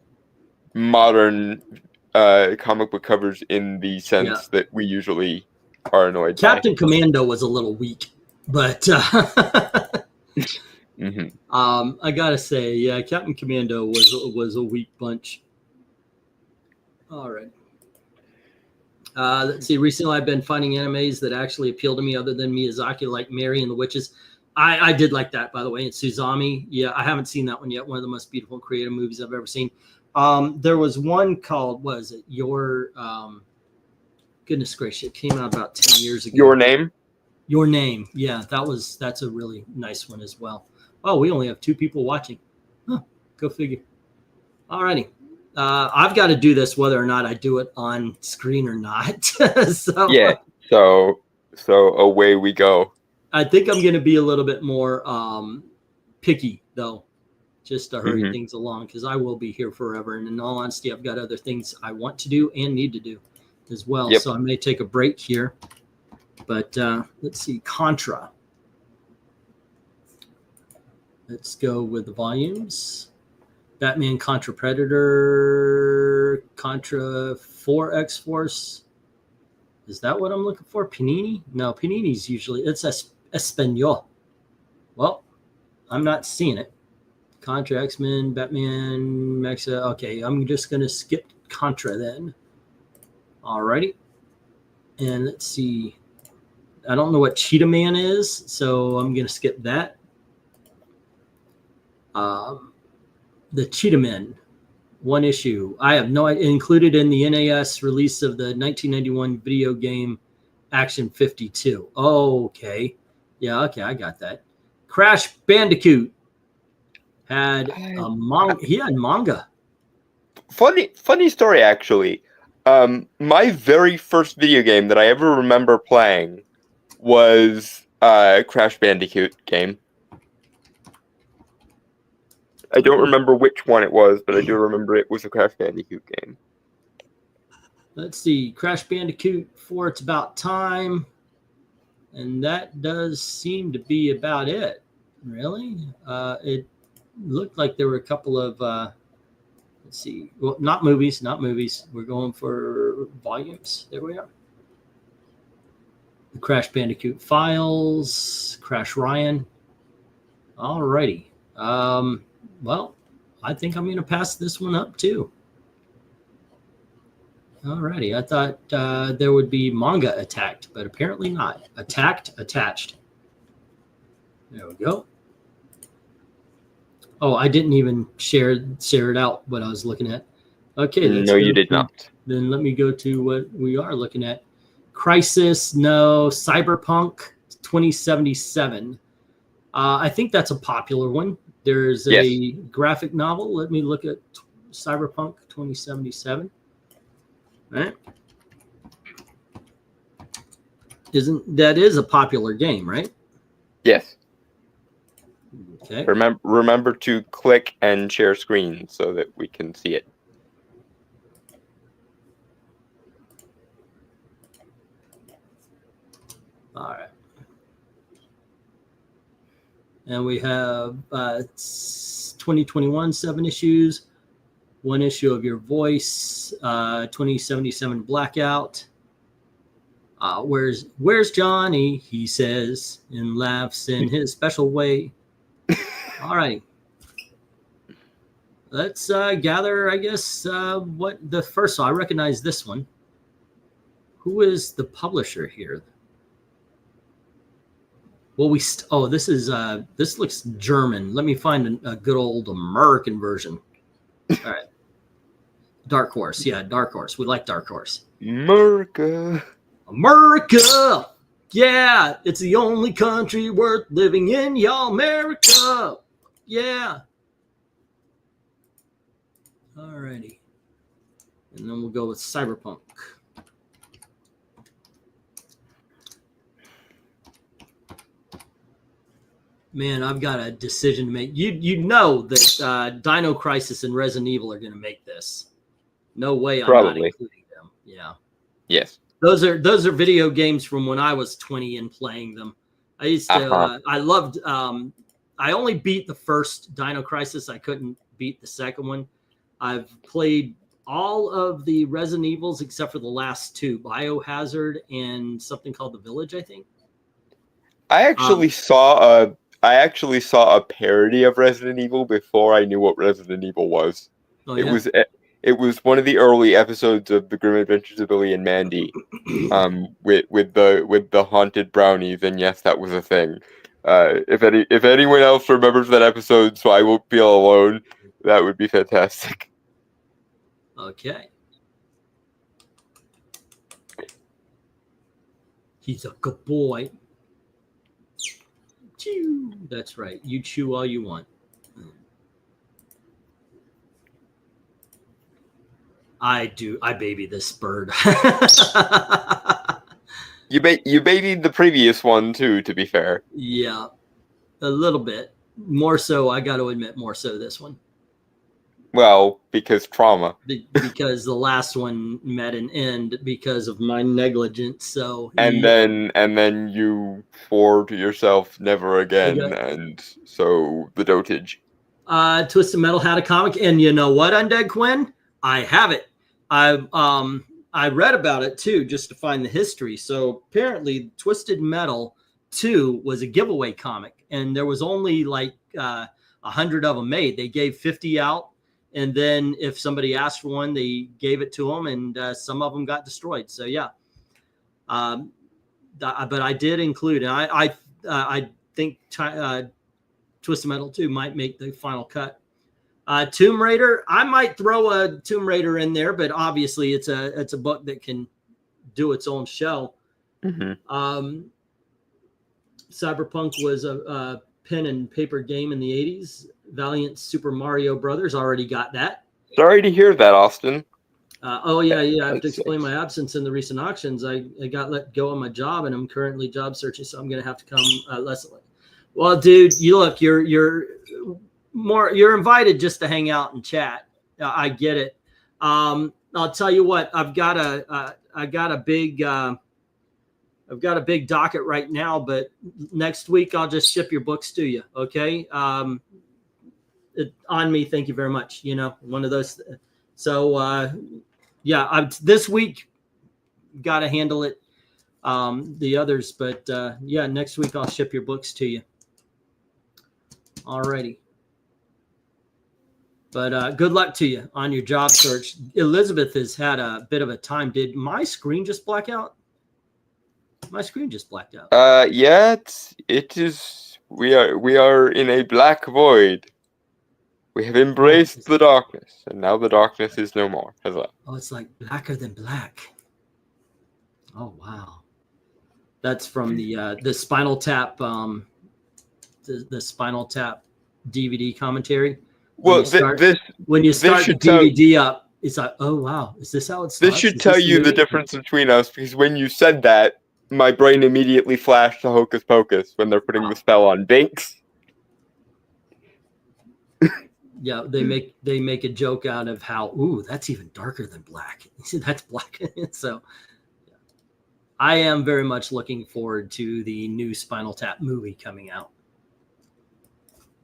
modern comic book covers in the sense that we usually are annoyed Captain Commando was a little weak, but I gotta say, yeah, Captain Commando was a weak bunch. All right. Let's see. Recently, I've been finding animes that actually appeal to me, other than Miyazaki, like Mary and the Witches. I did like that, by the way. And Suzami, yeah, I haven't seen that one yet. One of the most beautiful and creative movies I've ever seen. There was one called, what is it? Your goodness gracious, it came out about 10 years ago. Your Name? Your Name. Yeah, that's a really nice one as well. Oh, we only have 2 people watching. Huh, go figure. All righty. I've got to do this whether or not I do it on screen or not. So away we go. I think I'm going to be a little bit more picky, though, just to hurry things along, because I will be here forever. And in all honesty, I've got other things I want to do and need to do as well. Yep. So I may take a break here. But let's see, Contra. Let's go with the volumes. Batman, Contra Predator, Contra 4 X-Force. Is that what I'm looking for? Panini? No, Panini's usually, it's Espanol. Well, I'm not seeing it. Contra, X-Men, Batman, Maxa. Okay, I'm just going to skip Contra then. Alrighty. And let's see. I don't know what Cheetah Man is, so I'm going to skip that. The Cheetah Men, one issue. I have no idea. Included in the NAS release of the 1991 video game Action 52. Oh, okay. Yeah, okay, I got that. Crash Bandicoot had a manga. He had manga. Funny story, actually. My very first video game that I ever remember playing was Crash Bandicoot game. I don't remember which one it was, but I do remember it was a Crash Bandicoot game. Let's see. Crash Bandicoot 4, It's About Time. And that does seem to be about it. Really? It looked like there were a couple of, let's see. Well, not movies. We're going for volumes. There we are. The Crash Bandicoot Files. Crash Ryan. All righty. Well, I think I'm going to pass this one up too. Alrighty, I thought there would be manga attacked, but apparently not. Attached. There we go. Oh, I didn't even share it out what I was looking at. Okay. No, you did not. Then let me go to what we are looking at. Crisis, no. Cyberpunk 2077. I think that's a popular one. There's a graphic novel. Let me look at Cyberpunk 2077. Right? That is a popular game, right? Yes. Okay. Remember to click and share screen so that we can see it. All right. And we have 2021, 7 issues, 1 issue of Your Voice, 2077 Blackout. Where's Johnny? He says and laughs in his special way. All right. Let's gather, I guess, what the first. So I recognize this one. Who is the publisher here? Well, this is this looks German. Let me find a good old American version. All right. Dark Horse. Yeah, Dark Horse. We like Dark Horse. America. Yeah, it's the only country worth living in, y'all. America. Yeah. All righty. And then we'll go with Cyberpunk. Man, I've got a decision to make. You know that Dino Crisis and Resident Evil are going to make this. No way I'm not including them. Yeah. Yes. Those are video games from when I was 20 and playing them. I used to. I loved. I only beat the first Dino Crisis. I couldn't beat the second one. I've played all of the Resident Evils except for the last two, Biohazard and something called The Village, I think. I actually saw a parody of Resident Evil before I knew what Resident Evil was. Oh, It yeah? it was one of the early episodes of The Grim Adventures of Billy and Mandy, with the haunted brownies, and yes, that was a thing. If anyone else remembers that episode, so I won't feel alone, that would be fantastic. Okay. He's a good boy. Chew. That's right. You chew all you want. I do. I baby this bird. You babied the previous one too, to be fair. Yeah, a little bit more so. I got to admit, more so this one. Well, because trauma. Because the last one met an end because of my negligence. So then you swore to yourself never again, and so the dotage. Twisted Metal had a comic, and you know what, Undead Quinn? I have it. I read about it too, just to find the history. So apparently, Twisted Metal 2 was a giveaway comic, and there was only like 100 of them made. They gave 50 out, and then if somebody asked for one, they gave it to them, and some of them got destroyed. So yeah, but I did include, and I think Twisted Metal 2 might make the final cut. Tomb Raider, I might throw a Tomb Raider in there, but obviously it's a book that can do its own show. Mm-hmm. Cyberpunk was a pen and paper game in the 80s. Valiant Super Mario Brothers already got that. Sorry to hear that, Austin. I have to explain my absence in the recent auctions. I got let go of my job, and I'm currently job searching, so I'm going to have to come less. Well, dude, you're invited just to hang out and chat. I get it. I'll tell you what, I've got a big docket right now, but next week I'll just ship your books to you. Okay. On me. Thank you very much. You know, one of those. So, this week got to handle it. The others, but next week I'll ship your books to you. Alrighty. But good luck to you on your job search. Elizabeth has had a bit of a time. Did my screen just black out? My screen just blacked out. Yeah, it is. We are in a black void. We have embraced the darkness, and now the darkness is no more. Hello. Oh, it's like blacker than black. Oh wow, that's from the Spinal Tap the Spinal Tap DVD commentary. Well, when you start the DVD up, it's like, oh wow, is this how it starts? This should tell you the difference between us, because when you said that, my brain immediately flashed to Hocus Pocus when they're putting the spell on Binks. Yeah, they make a joke out of how, ooh, that's even darker than black. That's black. So yeah. I am very much looking forward to the new Spinal Tap movie coming out.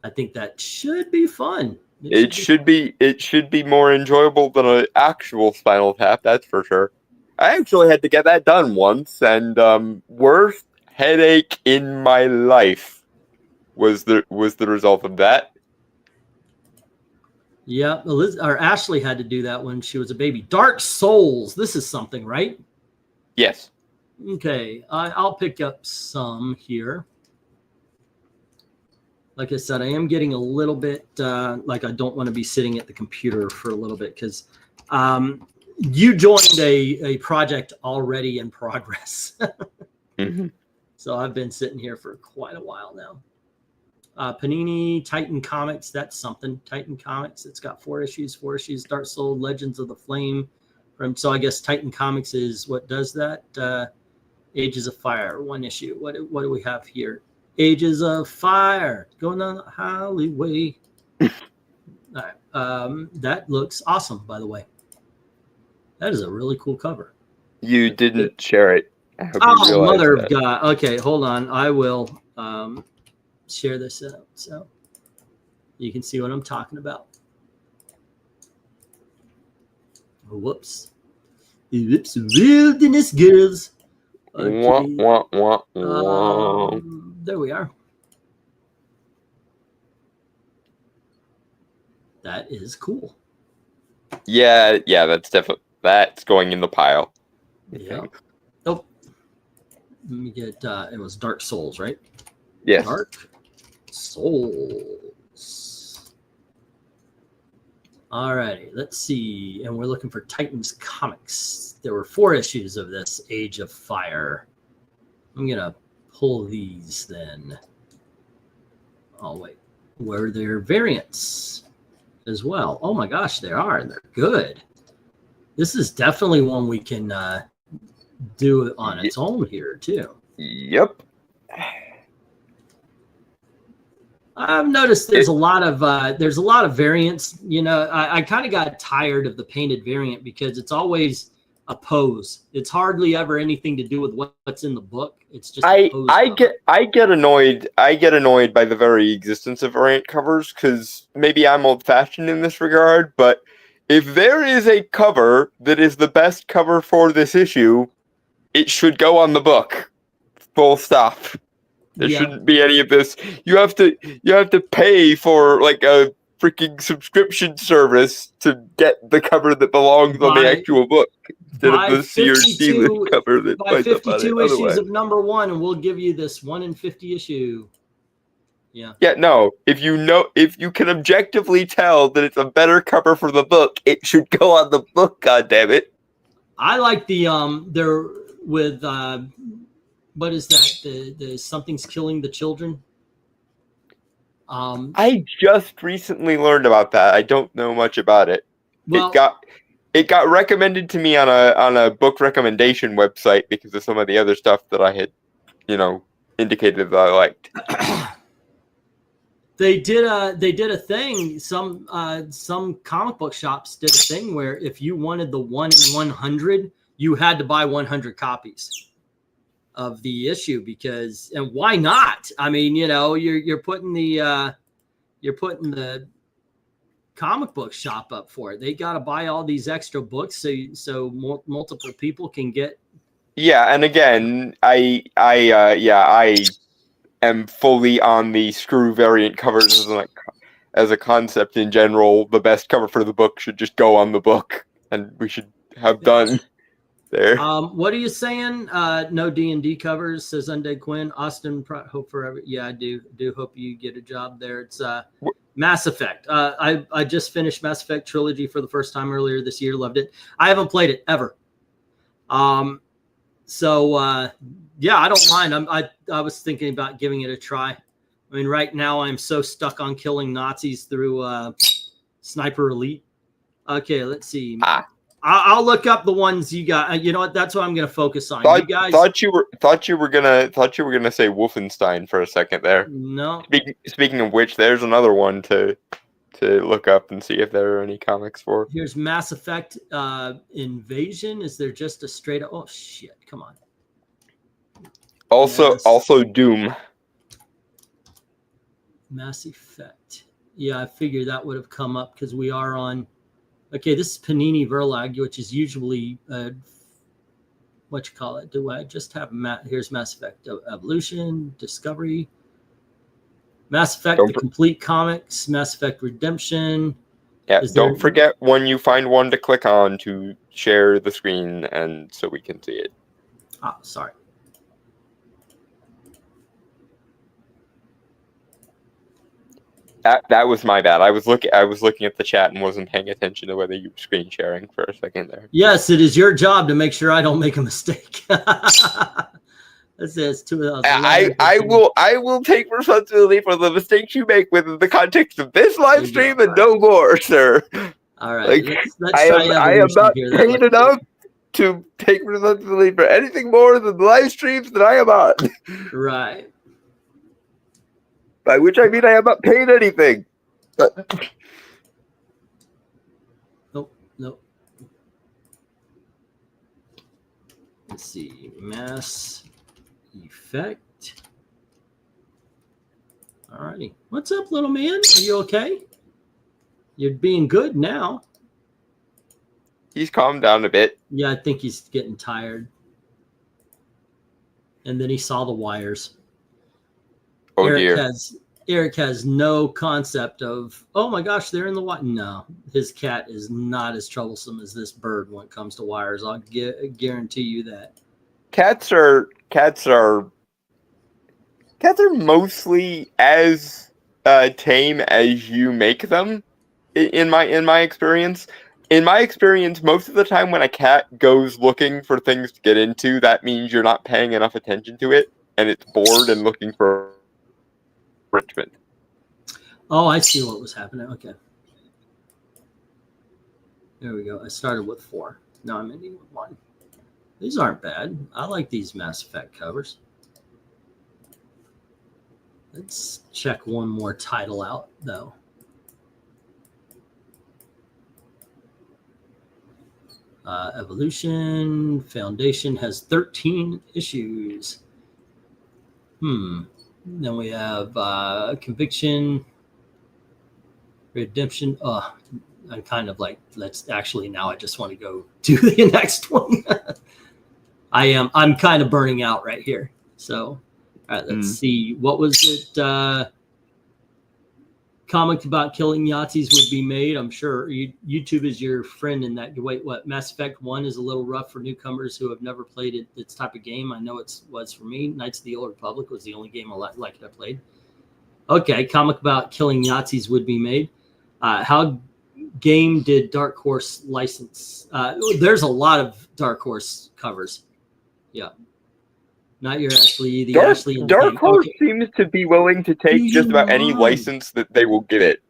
I think that should be fun. It should be more enjoyable than an actual Spinal Tap, that's for sure. I actually had to get that done once, and worst headache in my life was the result of that. Yeah, Ashley had to do that when she was a baby. Dark Souls. This is something, right? Yes. Okay, I'll pick up some here. Like I said, I am getting a little bit like I don't want to be sitting at the computer for a little bit because you joined a project already in progress. Mm-hmm. So I've been sitting here for quite a while now. Panini Titan Comics, that's something. Titan Comics, it's got 4 issues. Dark Soul, Legends of the Flame. So I guess Titan Comics is what does that. Ages of Fire, 1 issue. What do we have here? Ages of Fire, going on the highway. All right. That looks awesome, by the way. That is a really cool cover. You didn't share it. Oh, mother of God. Okay, hold on. I will. share this out so you can see what I'm talking about. Whoops. Wilderness girls. Okay. There we are. That is cool. Yeah, that's going in the pile. Yeah. Oh. Let me get it was Dark Souls, right? Yes. Dark Souls. Alrighty, let's see. And we're looking for Titans Comics. There were 4 issues of this Age of Fire. I'm gonna pull these then. Oh wait, were there variants as well? Oh my gosh, there are, and they're good. This is definitely one we can do on its own here too. Yep. I've noticed there's a lot of variants. You know, I kind of got tired of the painted variant because it's always a pose. It's hardly ever anything to do with what's in the book. It's just I get annoyed by the very existence of variant covers because maybe I'm old fashioned in this regard, but if there is a cover that is the best cover for this issue, it should go on the book. Full stop. There shouldn't be any of this. You have to pay for like a freaking subscription service to get the cover that belongs on the actual book instead of the CRC cover that by 52 issues of #1, and we'll give you this 1 in 50 issue. Yeah. Yeah, no. If you can objectively tell that it's a better cover for the book, it should go on the book, goddammit. I like the there with what is that? The Something's Killing the Children. I just recently learned about that. I don't know much about it. Well, it got recommended to me on a book recommendation website because of some of the other stuff that I had, indicated that I liked. They did a thing. Some comic book shops did a thing where if you wanted the 1 in 100, you had to buy 100 copies of the issue and why not? I mean, you're putting the comic book shop up for it. They got to buy all these extra books so multiple people can get. Yeah, and again, I am fully on the screw variant covers as a concept in general. The best cover for the book should just go on the book, and we should have done. There. What are you saying? No D&D covers, says Undead Quinn. Austin, hope forever. Yeah, I do hope you get a job there. It's Mass Effect. I just finished Mass Effect Trilogy for the first time earlier this year. Loved it. I haven't played it ever. Yeah, I don't mind. I was thinking about giving it a try. I mean, right now I'm so stuck on killing Nazis through Sniper Elite. Okay, let's see. I'll look up the ones you got. You know what? That's what I'm going to focus on. You guys thought you were gonna say Wolfenstein for a second there. No. Speaking of which, there's another one to look up and see if there are any comics for. Here's Mass Effect Invasion. Is there just a straight up? Oh shit! Come on. Also Doom. Mass Effect. Yeah, I figured that would have come up because we are on. Okay, this is Panini Verlag, which is usually what you call it. Do I just have here's Mass Effect Evolution, Discovery, Mass Effect the Complete Comics, Mass Effect Redemption. Yeah, don't forget when you find one to click on to share the screen and so we can see it. Oh, sorry. That was my bad. I was looking at the chat and wasn't paying attention to whether you were screen sharing for a second there. Yes, it is your job to make sure I don't make a mistake. This is 2011. I will take responsibility for the mistakes you make within the context of this live stream and no more, sir. All right. Let's I am not paid enough to take responsibility for anything more than the live streams that I am on. Right. By which I mean I have not paid anything. Nope. Let's see. Mass Effect righty. What's up, little man? Are you okay? You're being good now. He's calmed down a bit. Yeah, I think he's getting tired. And then he saw the wires. Oh Eric has no concept of, oh my gosh, they're in the wire. No, his cat is not as troublesome as this bird when it comes to wires. I'll guarantee you that. Cats are mostly as tame as you make them. In my experience. In my experience, most of the time when a cat goes looking for things to get into, that means you're not paying enough attention to it, and it's bored and looking for enrichment. Oh, I see what was happening. Okay. There we go. I started with 4. Now I'm ending with 1. These aren't bad. I like these Mass Effect covers. Let's check one more title out, though. Evolution Foundation has 13 issues. Then we have Conviction, Redemption. I'm kind of like, let's actually now I just want to go to the next one. I'm kind of burning out right here. So, all right, let's see. What was it? Comic about killing Yahtzees would be made. I'm sure YouTube is your friend in that. Wait, what? Mass Effect 1 is a little rough for newcomers who have never played it. This type of game. I know it was for me. Knights of the Old Republic was the only game I played. Okay, comic about killing Yahtzees would be made. How game did Dark Horse license? There's a lot of Dark Horse covers. Yeah. Not your Ashley, the Ashley. Dark Horse seems to be willing to take just about any license that they will give it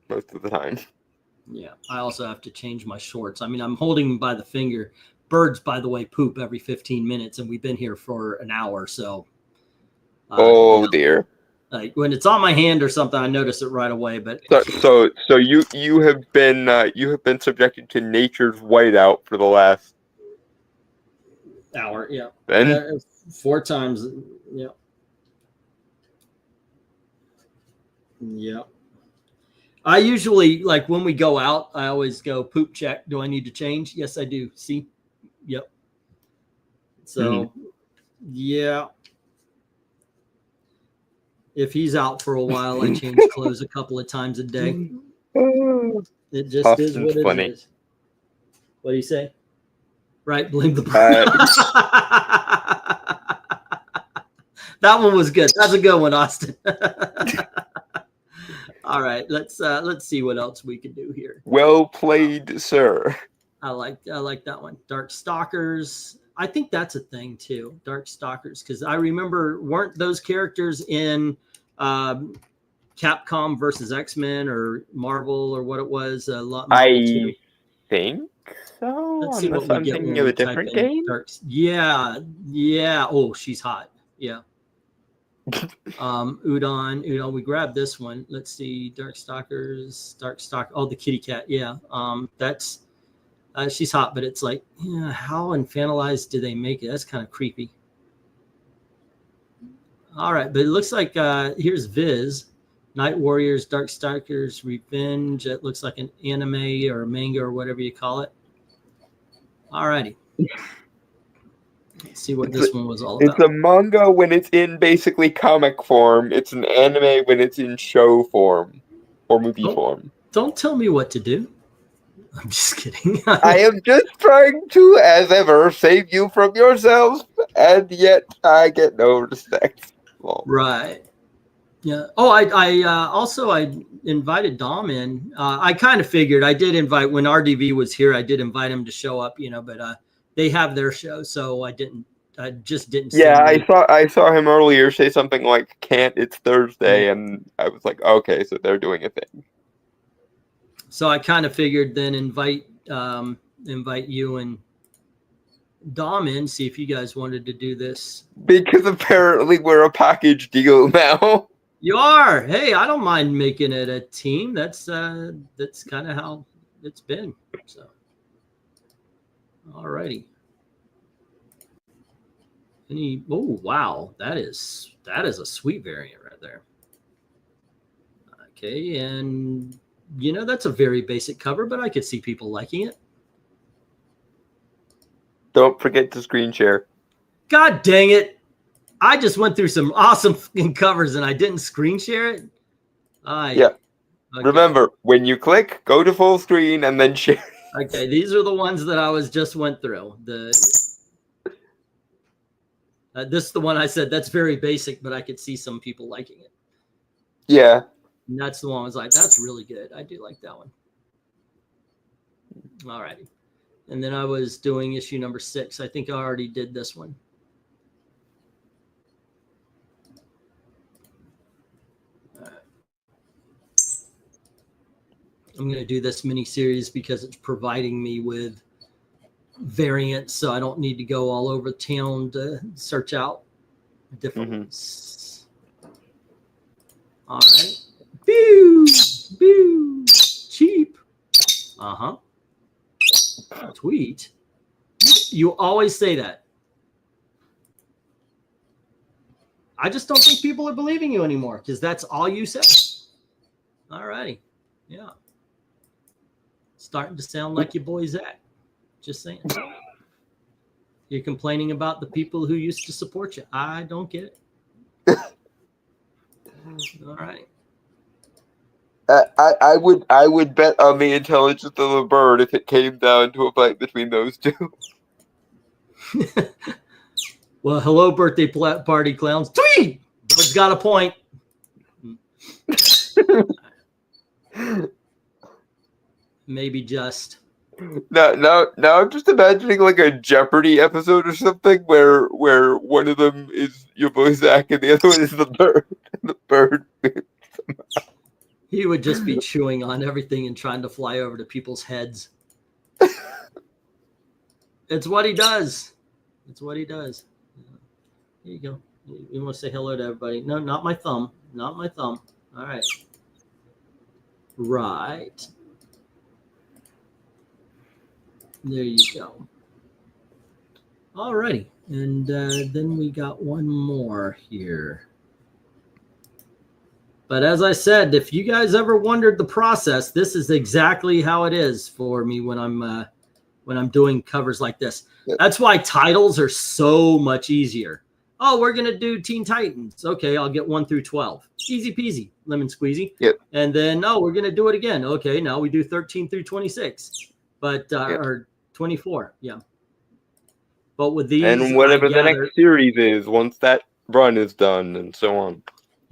most of the time. Yeah, I also have to change my shorts. I mean, I'm holding them by the finger. Birds, by the way, poop every 15 minutes, and we've been here for an hour. So, dear. Like when it's on my hand or something, I notice it right away. But so you have been subjected to nature's whiteout for the last hour. Yeah, then 4 times. Yeah, yeah. I usually, like when we go out, I always go poop check. Do I need to change? Yes, I do. See? Yep. So, yeah. If he's out for a while, I change clothes a couple of times a day. It just Austin's is what it funny. is. What do you say? Right, blame the That one was good. That's a good one, Austin. All right, let's see what else we can do here. Well played, sir. I like that one. Dark Stalkers. I think that's a thing too. Dark Stalkers, because I remember weren't those characters in Capcom versus X-Men or Marvel or what it was? I think so. Let's see what we get. I'm thinking of a different game. Yeah. Oh, she's hot. Yeah. Udon. We grabbed this one. Let's see. Dark Stalkers. Oh, the kitty cat. Yeah. That's. She's hot, but it's like, yeah, how infantilized do they make it? That's kind of creepy. All right, but it looks like here's Viz, Night Warriors, Dark Stalkers, Revenge. It looks like an anime or a manga or whatever you call it. All righty. Let's see what this one was all about. It's a manga when it's in basically comic form. It's an anime when it's in show form or movie form. Don't tell me what to do. I'm just kidding. I am just trying to, as ever, save you from yourself, and yet I get no respect. Well, right. Yeah. Oh, I also invited Dom in. I kind of figured I did invite when RDV was here. I did invite him to show up, but they have their show, so I just didn't. Yeah, I saw him earlier say something like, "Can't, it's Thursday," and I was like, "Okay, so they're doing a thing." So I kind of figured then invite you and Dom in, see if you guys wanted to do this. Because apparently we're a package deal now. You are. Hey, I don't mind making it a team. That's kind of how it's been. So, all righty. Oh wow, that is a sweet variant right there. Okay, and that's a very basic cover, but I could see people liking it. Don't forget to screen share. God dang it. I just went through some awesome fucking covers and I didn't screen share it. Yeah. Okay. Remember, when you click, go to full screen and then share. Okay, these are the ones that I just went through. This is the one I said that's very basic, but I could see some people liking it. Yeah. And that's the one I was like, that's really good. I do like that one. All righty. And then I was doing issue number 6. I think I already did this one. I'm going to do this mini series because it's providing me with variants, so I don't need to go all over town to search out different ones. All right. Boo! Boo! Cheap. Uh-huh. Tweet. You always say that. I just don't think people are believing you anymore because that's all you say. All righty. Yeah. Starting to sound like your boy Zach. Just saying. You're complaining about the people who used to support you. I don't get it. All right. I would bet on the intelligence of the bird if it came down to a fight between those two. Well, hello, birthday party clowns. Tweet! Bird's got a point. Maybe just. Now I'm just imagining like a Jeopardy episode or something where one of them is your boy Zach and the other one is the bird. The bird. He would just be chewing on everything and trying to fly over to people's heads. It's what he does. It's what he does. Here you go. You want to say hello to everybody? No, not my thumb. Not my thumb. All right. Right. There you go. All righty. And then we got one more here. But as I said, if you guys ever wondered the process, this is exactly how it is for me when I'm doing covers like this. That's why titles are so much easier. Oh, we're going to do Teen Titans. Okay, I'll get 1 through 12. Easy peasy, lemon squeezy. Yep. And then, we're going to do it again. Okay, now we do 13 through 26. But, or 24, yeah. But with these, and whatever the next series is, once that run is done, and so on.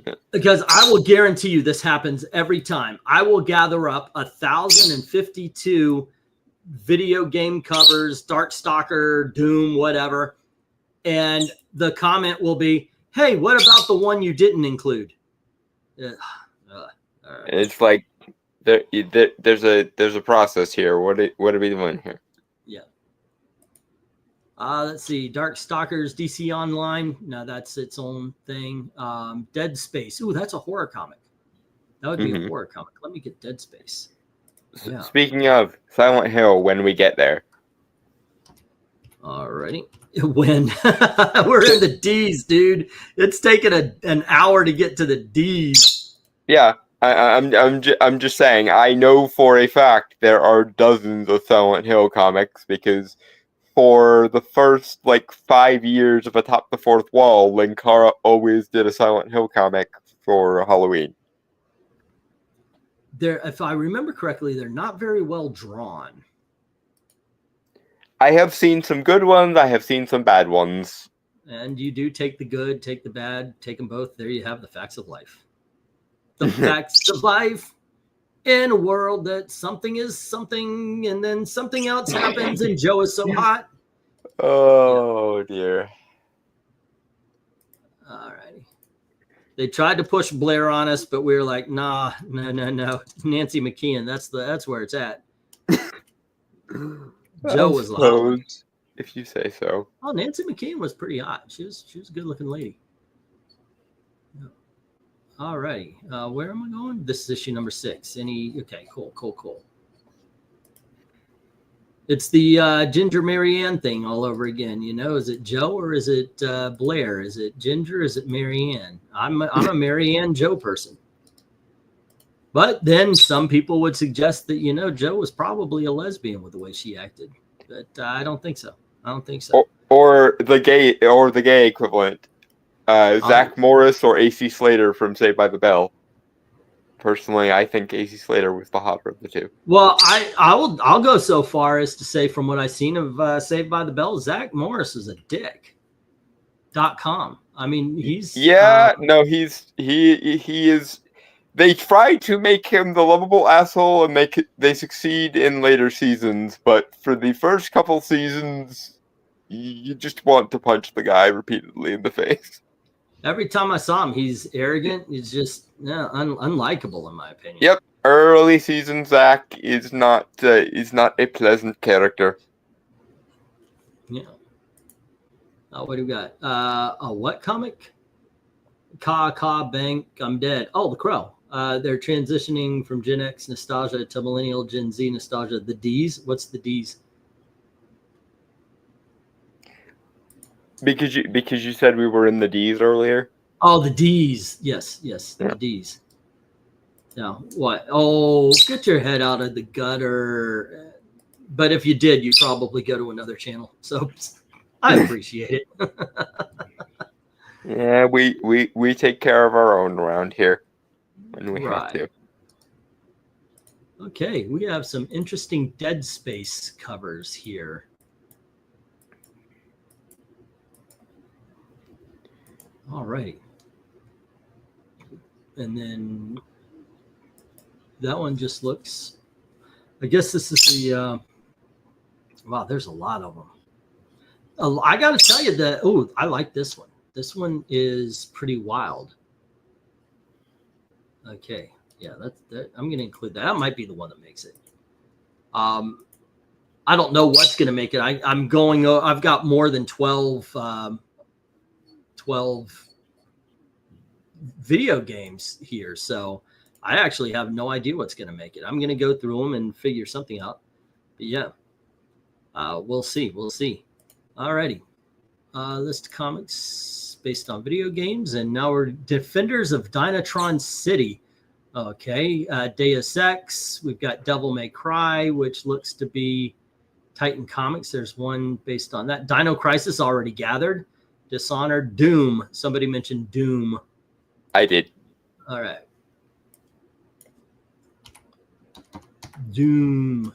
Yeah. Because I will guarantee you this happens every time. I will gather up 1,052 video game covers, Darkstalker, Doom, whatever, and the comment will be, "Hey, what about the one you didn't include?" It's like there's a process here. What are we doing here? Yeah. Let's see. Darkstalkers DC Online. No, that's its own thing. Dead Space. Ooh, that's a horror comic. That would be a horror comic. Let me get Dead Space. Yeah. Speaking of Silent Hill, when we get there. Alrighty. When we're in the D's, dude. It's taken an hour to get to the D's. Yeah. I'm just saying, I know for a fact there are dozens of Silent Hill comics because for the first 5 years of Atop the Fourth Wall, Linkara always did a Silent Hill comic for Halloween. If I remember correctly, they're not very well drawn. I have seen some good ones. I have seen some bad ones. And you do take the good, take the bad, take them both. There you have the facts of life. The facts of life in a world that something is something and then something else happens and Joe is so hot. Oh, dear. All righty. They tried to push Blair on us, but we were like, nah, no. Nancy McKeon, that's where it's at. Joe was loud. If you say so. Oh, Nancy McKeon was pretty hot. She was a good looking lady. All righty. Where am I going? This is issue number 6. Okay, cool. It's the Ginger Marianne thing all over again. Is it Joe or is it Blair? Is it Ginger? Is it Marianne? I'm a Marianne Joe person. But then some people would suggest that, you know, Joe was probably a lesbian with the way she acted. But I don't think so. I don't think so. Or the gay equivalent. Zach Morris or AC Slater from Saved by the Bell. Personally, I think AC Slater was the hotter of the two. Well, I'll go so far as to say, from what I've seen of Saved by the Bell, Zach Morris is a dick.com. I mean, he's he is. They try to make him the lovable asshole, and they succeed in later seasons. But for the first couple seasons, you just want to punch the guy repeatedly in the face. Every time I saw him, he's arrogant. He's just unlikable, in my opinion. Yep, early season Zach is not a pleasant character. Yeah. What do we got? A what comic? Ka Bank. I'm dead. Oh, The Crow. They're transitioning from Gen X nostalgia to millennial Gen Z nostalgia. The D's. What's the D's? Because you said we were in the D's earlier. Oh, the D's. Yes, yeah. The D's. No, what? Oh, get your head out of the gutter. But if you did, you'd probably go to another channel. So I appreciate it. Yeah, we take care of our own around here when we have to. Okay, we have some interesting Dead Space covers here. All right. And then that one just looks, I guess this is the, wow, there's a lot of them. I got to tell you that, oh, I like this one. This one is pretty wild. Okay. Yeah, that, I'm going to include that. That might be the one that makes it. I don't know what's going to make it. I've got more than 12 video games here, so I actually have no idea what's going to make it. I'm going to go through them and figure something out. But yeah, we'll see. Alrighty, list of comics based on video games, and now we're Defenders of Dynatron City. Okay, Deus Ex. We've got Devil May Cry, which looks to be Titan Comics. There's one based on that. Dino Crisis already gathered. Dishonored. Doom. Somebody mentioned Doom. I did. All right. Doom.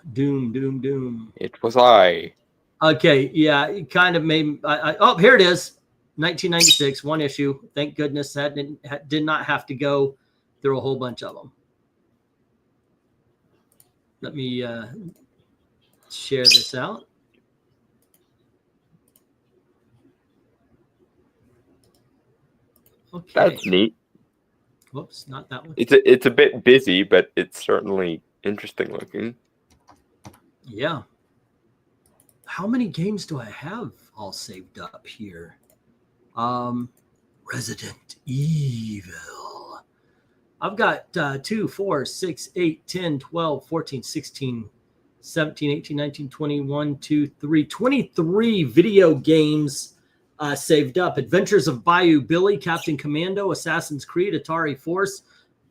It was I. Okay, yeah, it kind of made. Oh, here it is. 1996, one issue. Thank goodness that did not have to go through a whole bunch of them. Let me share this out. Okay. That's neat. Whoops, not that one. It's a bit busy, but it's certainly interesting looking. Yeah. How many games do I have all saved up here? Resident Evil. I've got 2, 4, 6, 8, 10, 12, 14, 16, 17, 18, 19, 20, 1, 2, 3, 23 video games saved up. Adventures of Bayou Billy, Captain Commando, Assassin's Creed, Atari Force,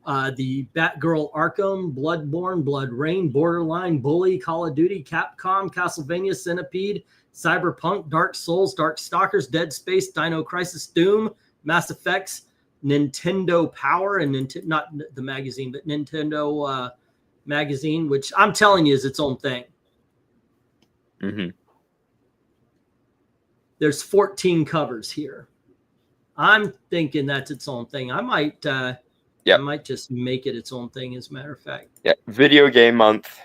the Batgirl Arkham, Bloodborne, Blood Rain, Borderline, Bully, Call of Duty, Capcom, Castlevania, Centipede, Cyberpunk, Dark Souls, Dark Stalkers, Dead Space, Dino Crisis, Doom, Mass Effects, Nintendo Power, and not the magazine, but Nintendo magazine, which I'm telling you is its own thing. Mm-hmm. There's 14 covers here. I'm thinking that's its own thing. I might just make it its own thing, as a matter of fact. Yeah, video game month.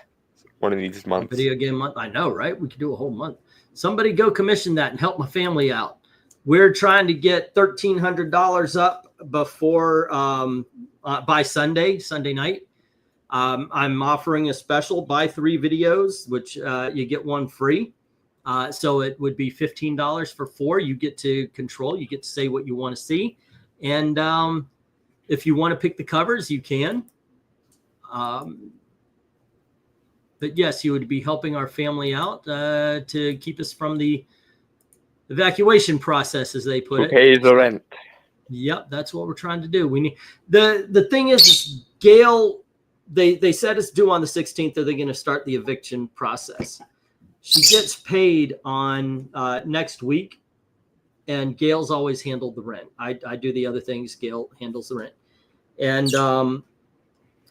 One of these months. Video game month. I know, right? We could do a whole month. Somebody go commission that and help my family out. We're trying to get $1,300 up before by Sunday night. I'm offering a special, buy 3 videos, which you get one free. So it would be $15 for 4. You get to control. You get to say what you want to see. And if you want to pick the covers, you can. But yes, you would be helping our family out to keep us from the evacuation process, as they put it. Okay, the rent. Yep, that's what we're trying to do. We need the thing is Gail they said it's due on the 16th. Are they going to start the eviction process? She gets paid on next week, and Gail's always handled the rent. I do the other things. Gail handles the rent. And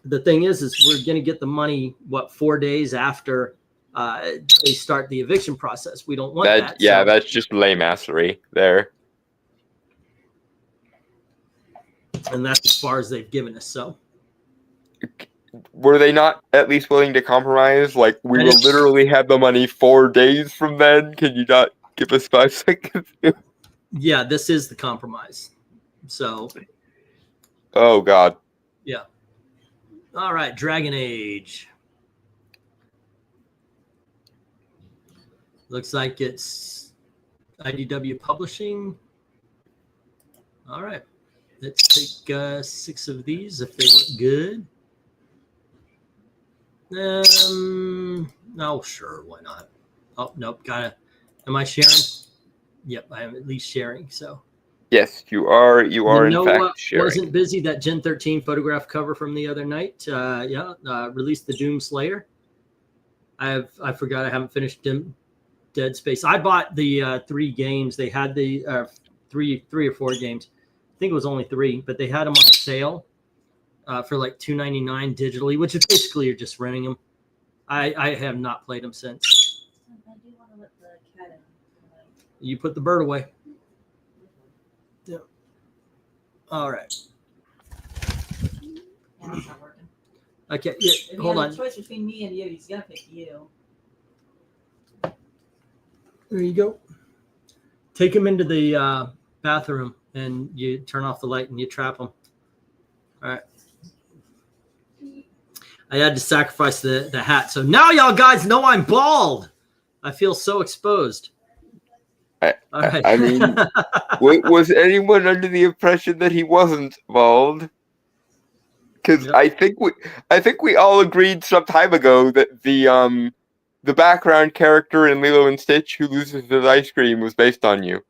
the thing is we're going to get the money, 4 days after they start the eviction process. We don't want that. Yeah, that's just lame-assery there. And that's as far as they've given us. So, were they not at least willing to compromise? Like, we will literally have the money 4 days from then. Can you not give us 5 seconds? Yeah, this is the compromise. So. Oh, God. Yeah. All right, Dragon Age. Looks like it's IDW Publishing. All right. Let's take 6 of these if they look good. No, sure, why not? Oh, nope, am I sharing? Yep, I am at least sharing, so. Yes, you are in fact sharing. Wasn't busy, that Gen 13 photograph cover from the other night. Released the Doom Slayer. I forgot I haven't finished Dead Space. I bought the 3 games. They had the 3 or 4 games. I think it was only 3, but they had them on sale for like $2.99 digitally, which is basically you're just renting them. I have not played them since. I do want to let the cat in. You put the bird away. Yeah. All right. Yeah, that's not working. Okay. Yeah, If hold he on. has a choice between me and you, he's gonna pick you. There you go. Take him into the bathroom and you turn off the light and you trap him. All right. I had to sacrifice the hat. So now y'all guys know I'm bald. I feel so exposed. All right. I mean, was anyone under the impression that he wasn't bald? Because yep. I think we all agreed some time ago that the background character in Lilo and Stitch who loses his ice cream was based on you.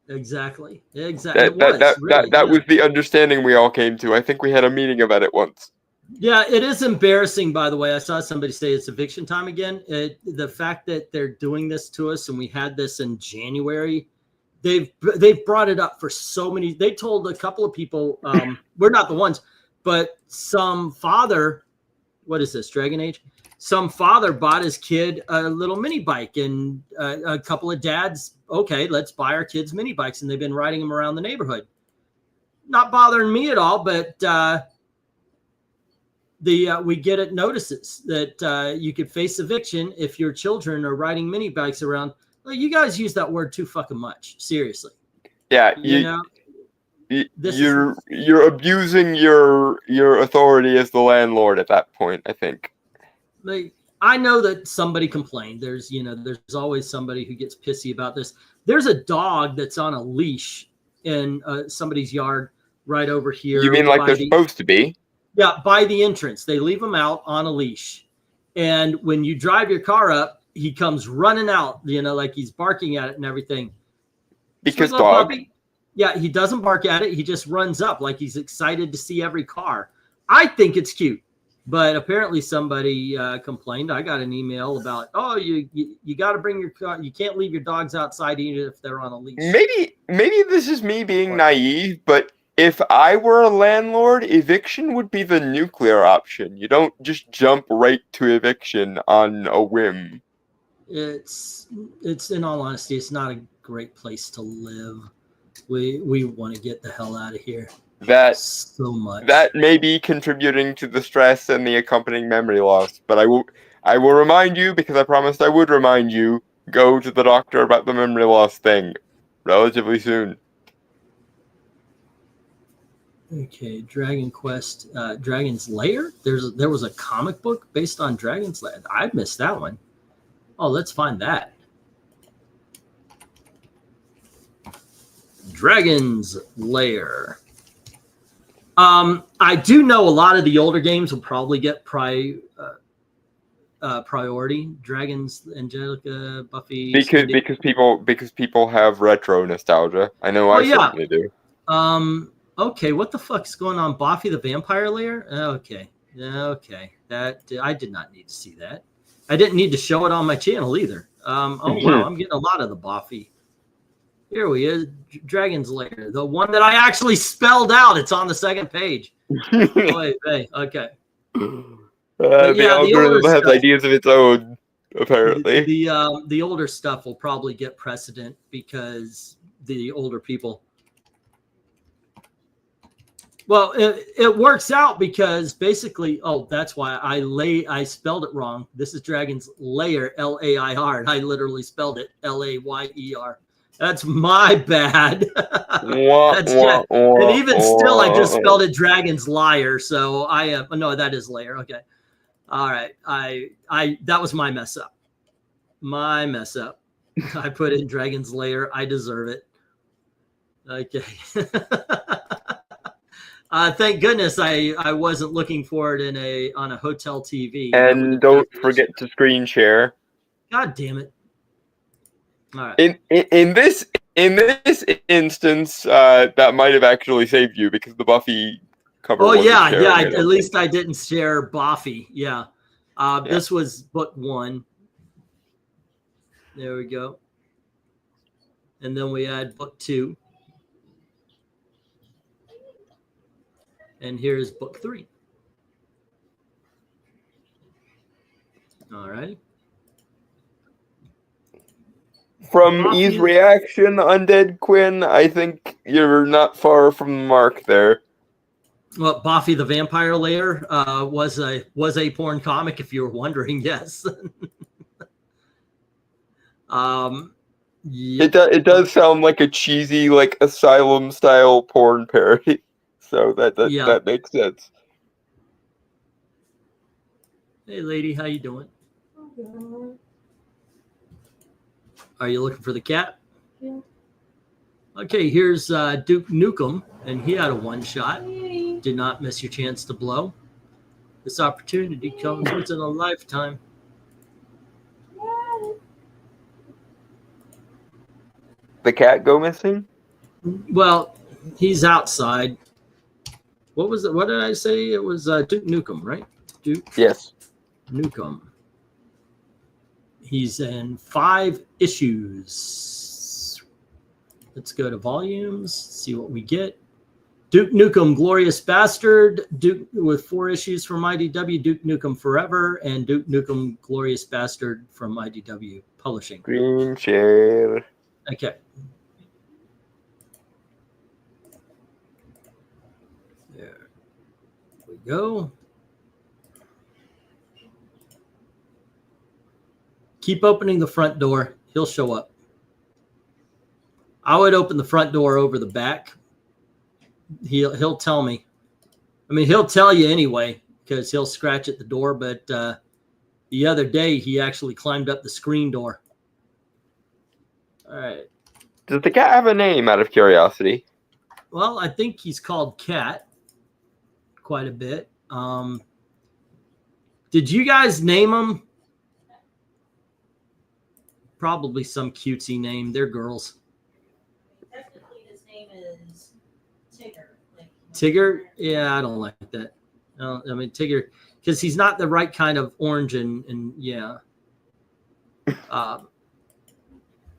Exactly. That was the understanding we all came to. I think we had a meeting about it once. Yeah, it is embarrassing, by the way. I saw somebody say it's eviction time again. The fact that they're doing this to us, and we had this in January, they've brought it up for so many. They told a couple of people, we're not the ones, but some father, what is this, Dragon Age? Some father bought his kid a little mini bike, and a couple of dads, okay, let's buy our kids mini bikes, and they've been riding them around the neighborhood. Not bothering me at all, but we get it notices that you could face eviction if your children are riding mini bikes around. Well, you guys use that word too fucking much. Seriously. Yeah, you're abusing your authority as the landlord at that point, I think. I know that somebody complained. There's always somebody who gets pissy about this. There's a dog that's on a leash in somebody's yard right over here. You mean like they're supposed to be? Yeah, by the entrance. They leave him out on a leash. And when you drive your car up, he comes running out, like he's barking at it and everything. Because dog? Puppy. Yeah, he doesn't bark at it. He just runs up like he's excited to see every car. I think it's cute. But apparently somebody complained. I got an email about, you got to bring your car. You can't leave your dogs outside even if they're on a leash. Maybe this is me being naive, but if I were a landlord, eviction would be the nuclear option. You don't just jump right to eviction on a whim. It's in all honesty, it's not a great place to live. We want to get the hell out of here. So much. That may be contributing to the stress and the accompanying memory loss, but I will remind you, because I promised I would remind you, go to the doctor about the memory loss thing relatively soon. Okay, Dragon Quest, Dragon's Lair? There was a comic book based on Dragon's Lair. I missed that one. Oh, let's find that. Dragon's Lair. I do know a lot of the older games will probably get priority. Dragons, Angelica, Buffy. Because people have retro nostalgia. I know I certainly do. Okay, what the fuck's going on? Buffy the Vampire Lair? Okay. Okay, that I did not need to see that. I didn't need to show it on my channel either. Oh wow, I'm getting a lot of the Boffy. Here we is, Dragon's Lair, the one that I actually spelled out. It's on the second page. Wait, okay. The algorithm has ideas of its own, apparently. The older stuff will probably get precedent because the older people. Well, it works out because basically, that's why I spelled it wrong. This is Dragon's Lair, Lair. I literally spelled it Layer. That's my bad. That's and even still, I just spelled it Dragon's Liar. So I am no, that is Lair. Okay, all right. I that was my mess up. My mess up. I put in Dragon's Lair. I deserve it. Okay. Thank goodness I wasn't looking for it on a hotel TV. And don't forget to screen share. God damn it! All right. In this instance, that might have actually saved you because the Buffy cover. Oh yeah. At least I didn't share Buffy. Yeah. This was book 1. There we go. And then we had book 2. And here's book 3. All right. From E's reaction, Undead Quinn, I think you're not far from the mark there. Well, Buffy the Vampire Lair was a porn comic, if you were wondering. Yes. It does sound like a cheesy, like Asylum style porn parody. So that makes sense. Hey, lady, how you doing? Okay. Are you looking for the cat? Yeah. Okay, here's Duke Nukem, and he had a one-shot. Did not miss your chance to blow. This opportunity comes once in a lifetime. The cat go missing? Well, he's outside. What was it? What did I say? It was Duke Nukem, right? Duke. Yes. Nukem. He's in 5 issues. Let's go to volumes, see what we get. Duke Nukem, Glorious Bastard. Duke with 4 issues from IDW. Duke Nukem Forever, and Duke Nukem, Glorious Bastard from IDW Publishing. Green share. Okay. There we go. Keep opening the front door. He'll show up. I would open the front door over the back. He'll tell me. I mean, he'll tell you anyway because he'll scratch at the door. But the other day, he actually climbed up the screen door. All right. Does the cat have a name, out of curiosity? Well, I think he's called Cat quite a bit. Did you guys name him? Probably some cutesy name. They're girls. Technically, his name is Tigger. Tigger? Yeah, I don't like that. I mean, Tigger, because he's not the right kind of orange and yeah.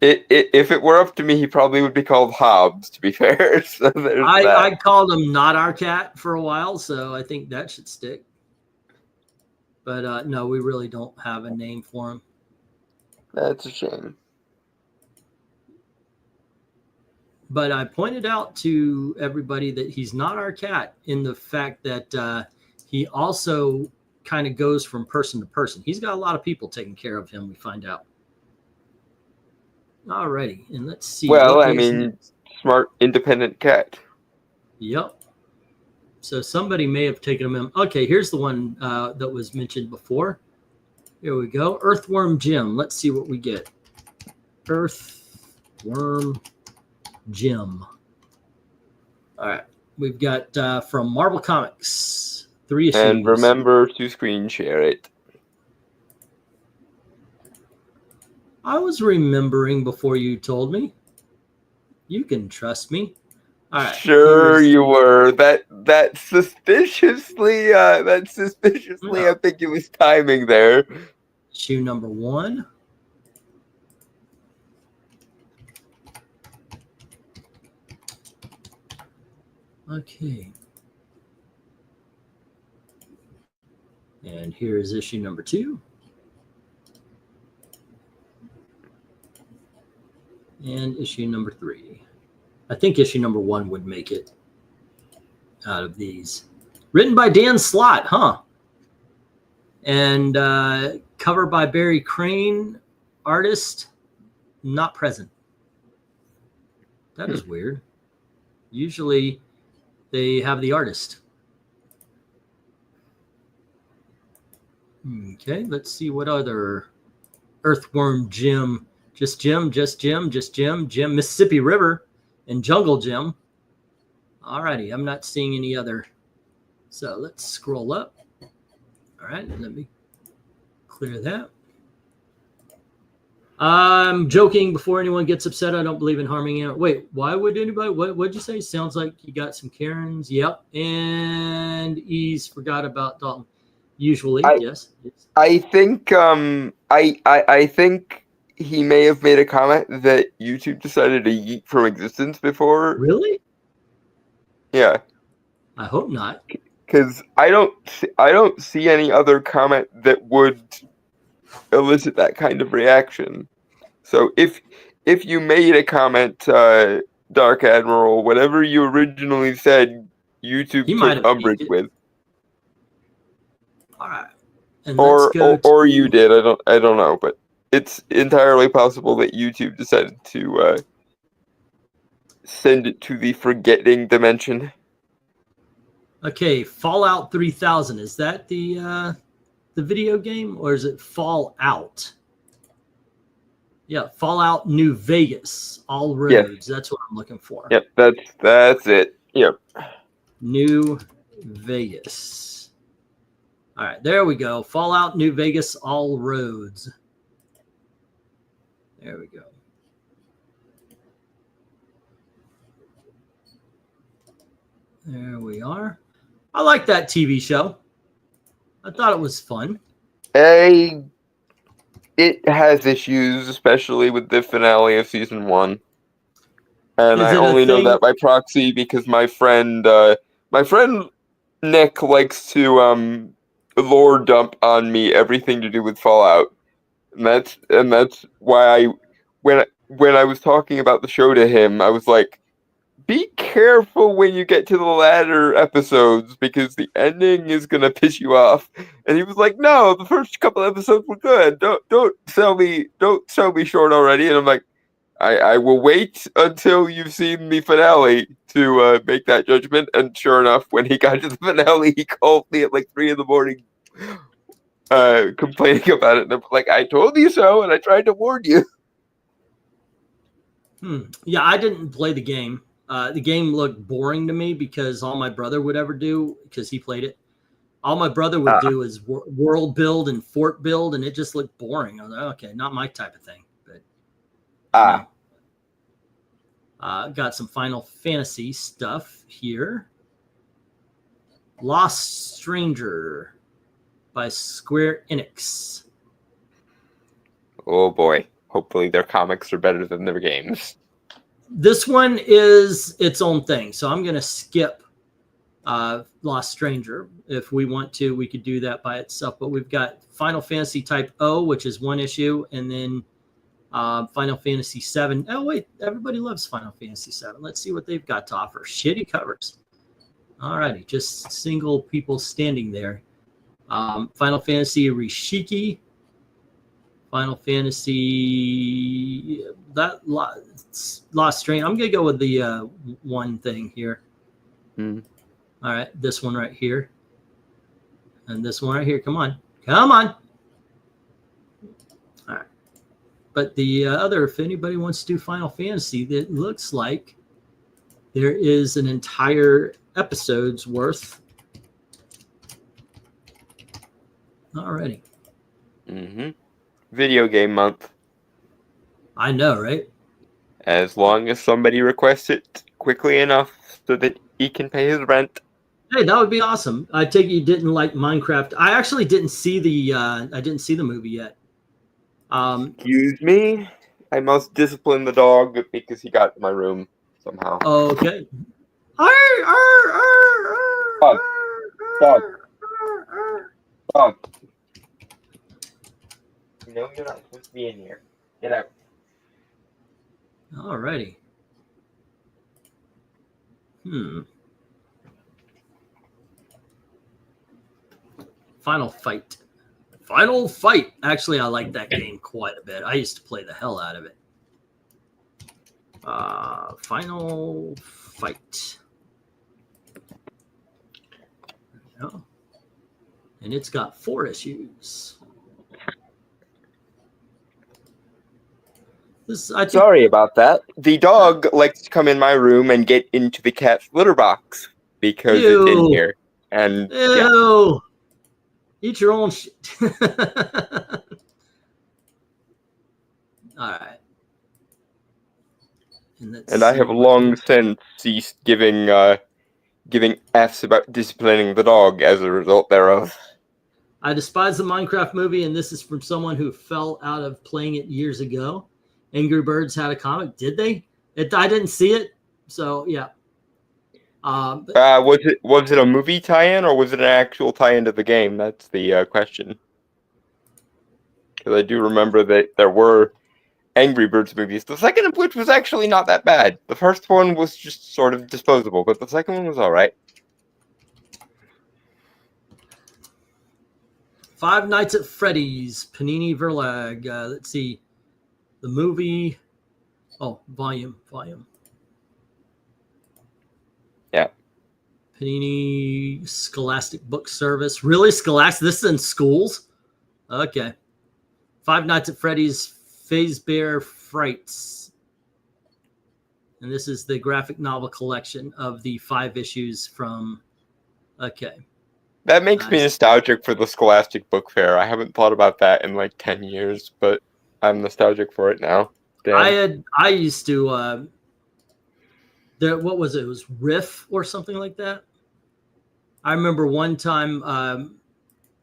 If it were up to me, he probably would be called Hobbs, to be fair. So I called him Not Our Cat for a while, so I think that should stick. But no, we really don't have a name for him. That's a shame. But I pointed out to everybody that he's not our cat in the fact that he also kind of goes from person to person. He's got a lot of people taking care of him, we find out. All righty, and let's see. Well, I mean, smart, independent cat. Yep. So somebody may have taken him in. Okay, here's the one that was mentioned before. Here we go. Earthworm Jim. Let's see what we get. Earthworm Jim. All right. We've got from Marvel Comics, 3 issues. And remember to screen share it. I was remembering before you told me. You can trust me. All right. Sure you were. That suspiciously ambiguous timing there. Issue number 1. Okay. And here is issue number 2. And issue number 3. I think issue number 1 would make it out of these. Written by Dan Slott, huh? And cover by Barry Crane, artist not present. That is weird. Usually they have the artist. Okay, let's see what other Earthworm Jim, Jim, Mississippi River, and Jungle Jim. Alrighty, I'm not seeing any other. So let's scroll up. All right, let me clear that. I'm joking before anyone gets upset. I don't believe in harming anyone. Wait, why would anybody? What'd you say? Sounds like you got some Karens. Yep. And he's forgot about Dalton. Usually, yes. I think I think he may have made a comment that YouTube decided to yeet from existence before. Really? Yeah. I hope not. Because I don't see any other comment that would elicit that kind of reaction. So if you made a comment, Dark Admiral, whatever you originally said, YouTube took umbrage with. All right. And or you did. I don't know, but it's entirely possible that YouTube decided to send it to the forgetting dimension. Okay, Fallout 3000. Is that the video game, or is it Fallout? Yeah, Fallout New Vegas, all roads. Yes. That's what I'm looking for. Yep, that's it. Yep. New Vegas. All right, there we go. Fallout New Vegas, all roads. There we go. There we are. I like that TV show. I thought it was fun. It has issues, especially with the finale of season 1. And I only know that by proxy because my friend Nick likes to lore dump on me everything to do with Fallout. And that's why when I was talking about the show to him, I was like, be careful when you get to the latter episodes because the ending is gonna piss you off. And he was like, "No, the first couple episodes were good. Don't sell me short already." And I'm like, I will wait until you've seen the finale to make that judgment. And sure enough, when he got to the finale, he called me at like 3 a.m, complaining about it. And I'm like, "I told you so, and I tried to warn you." Yeah, I didn't play the game. The game looked boring to me because all my brother would ever do, because he played it, all my brother would do is world build and fort build, and it just looked boring. I was like, okay, not my type of thing. But got some Final Fantasy stuff here. Lost Stranger by Square Enix. Oh boy. Hopefully their comics are better than their games. This one is its own thing, so I'm going to skip Lost Stranger. If we want to, we could do that by itself. But we've got Final Fantasy Type O, which is 1 issue, and then Final Fantasy 7. Oh, wait, everybody loves Final Fantasy 7. Let's see what they've got to offer. Shitty covers. All righty, just single people standing there. Final Fantasy Rishiki. Final Fantasy, that Lost Stranger. I'm going to go with the one thing here. All right, this one right here. And this one right here. Come on. Come on. All right. But the other, if anybody wants to do Final Fantasy, that looks like there is an entire episode's worth. Alrighty. Video game month. I know, right? As long as somebody requests it quickly enough so that he can pay his rent. Hey, that would be awesome. I take it you didn't like Minecraft. I actually didn't see the movie yet. Excuse me. I must discipline the dog because he got in my room somehow. Okay. Dog. Dog. Dog. No, you're not supposed to be in here. Get out. Alrighty. Final Fight. Final Fight. Actually, I like that game quite a bit. I used to play the hell out of it. Final Fight. Oh. And it's got 4 issues. Sorry about that. The dog likes to come in my room and get into the cat's litter box because it's in here. And ew. Yeah. Eat your own shit. All right. And I have long since ceased giving F's about disciplining the dog as a result thereof. I despise the Minecraft movie, and this is from someone who fell out of playing it years ago. Angry Birds had a comic. Did they? I didn't see it. So, yeah. Was it a movie tie-in or was it an actual tie-in to the game? That's the question. Because I do remember that there were Angry Birds movies. The second of which was actually not that bad. The first one was just sort of disposable, but the second one was all right. Five Nights at Freddy's, Panini Verlag. Let's see. The movie. Oh, volume. Yeah. Panini Scholastic Book Service. Really? Scholastic? This is in schools? Okay. Five Nights at Freddy's, Fazbear Frights. And this is the graphic novel collection of the 5 issues from... Okay. That makes me nostalgic for the Scholastic Book Fair. I haven't thought about that in like 10 years, but I'm nostalgic for it now. Damn. I used to... what was it? It was Riff or something like that. I remember one time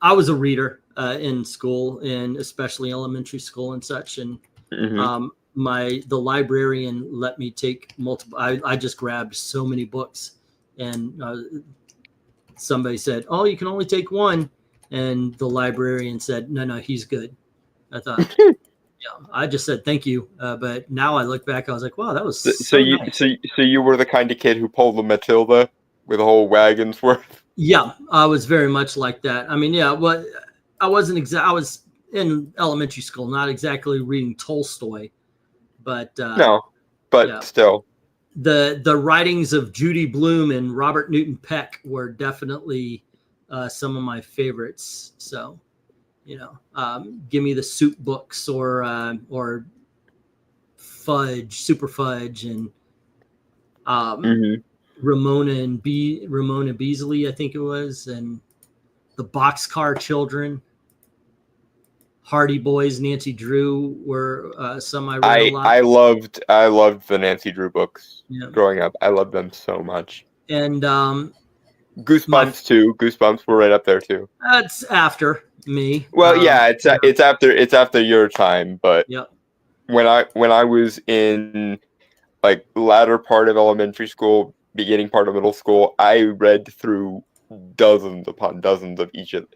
I was a reader in school, and especially elementary school and such. And the librarian let me take multiple. I just grabbed so many books, and somebody said, "Oh, you can only take one," and the librarian said, "No, he's good." I thought. Yeah, I just said thank you, but now I look back, I was like, "Wow, that was so nice." So you were the kind of kid who pulled the Matilda with a whole wagon's worth. Yeah, I was very much like that. I mean, yeah, well, I was in elementary school, not exactly reading Tolstoy, but still, the writings of Judy Blume and Robert Newton Peck were definitely some of my favorites. So. Give me the soup books or Fudge, Super Fudge, and Ramona Beasley, I think it was, and the Boxcar Children, Hardy Boys, Nancy Drew were some I read a lot. I loved the Nancy Drew books growing up. I loved them so much. And Goosebumps too. Goosebumps were right up there too. That's after me. Well, it's after your time, but when I was in like latter part of elementary school, beginning part of middle school, I read through dozens upon dozens of each of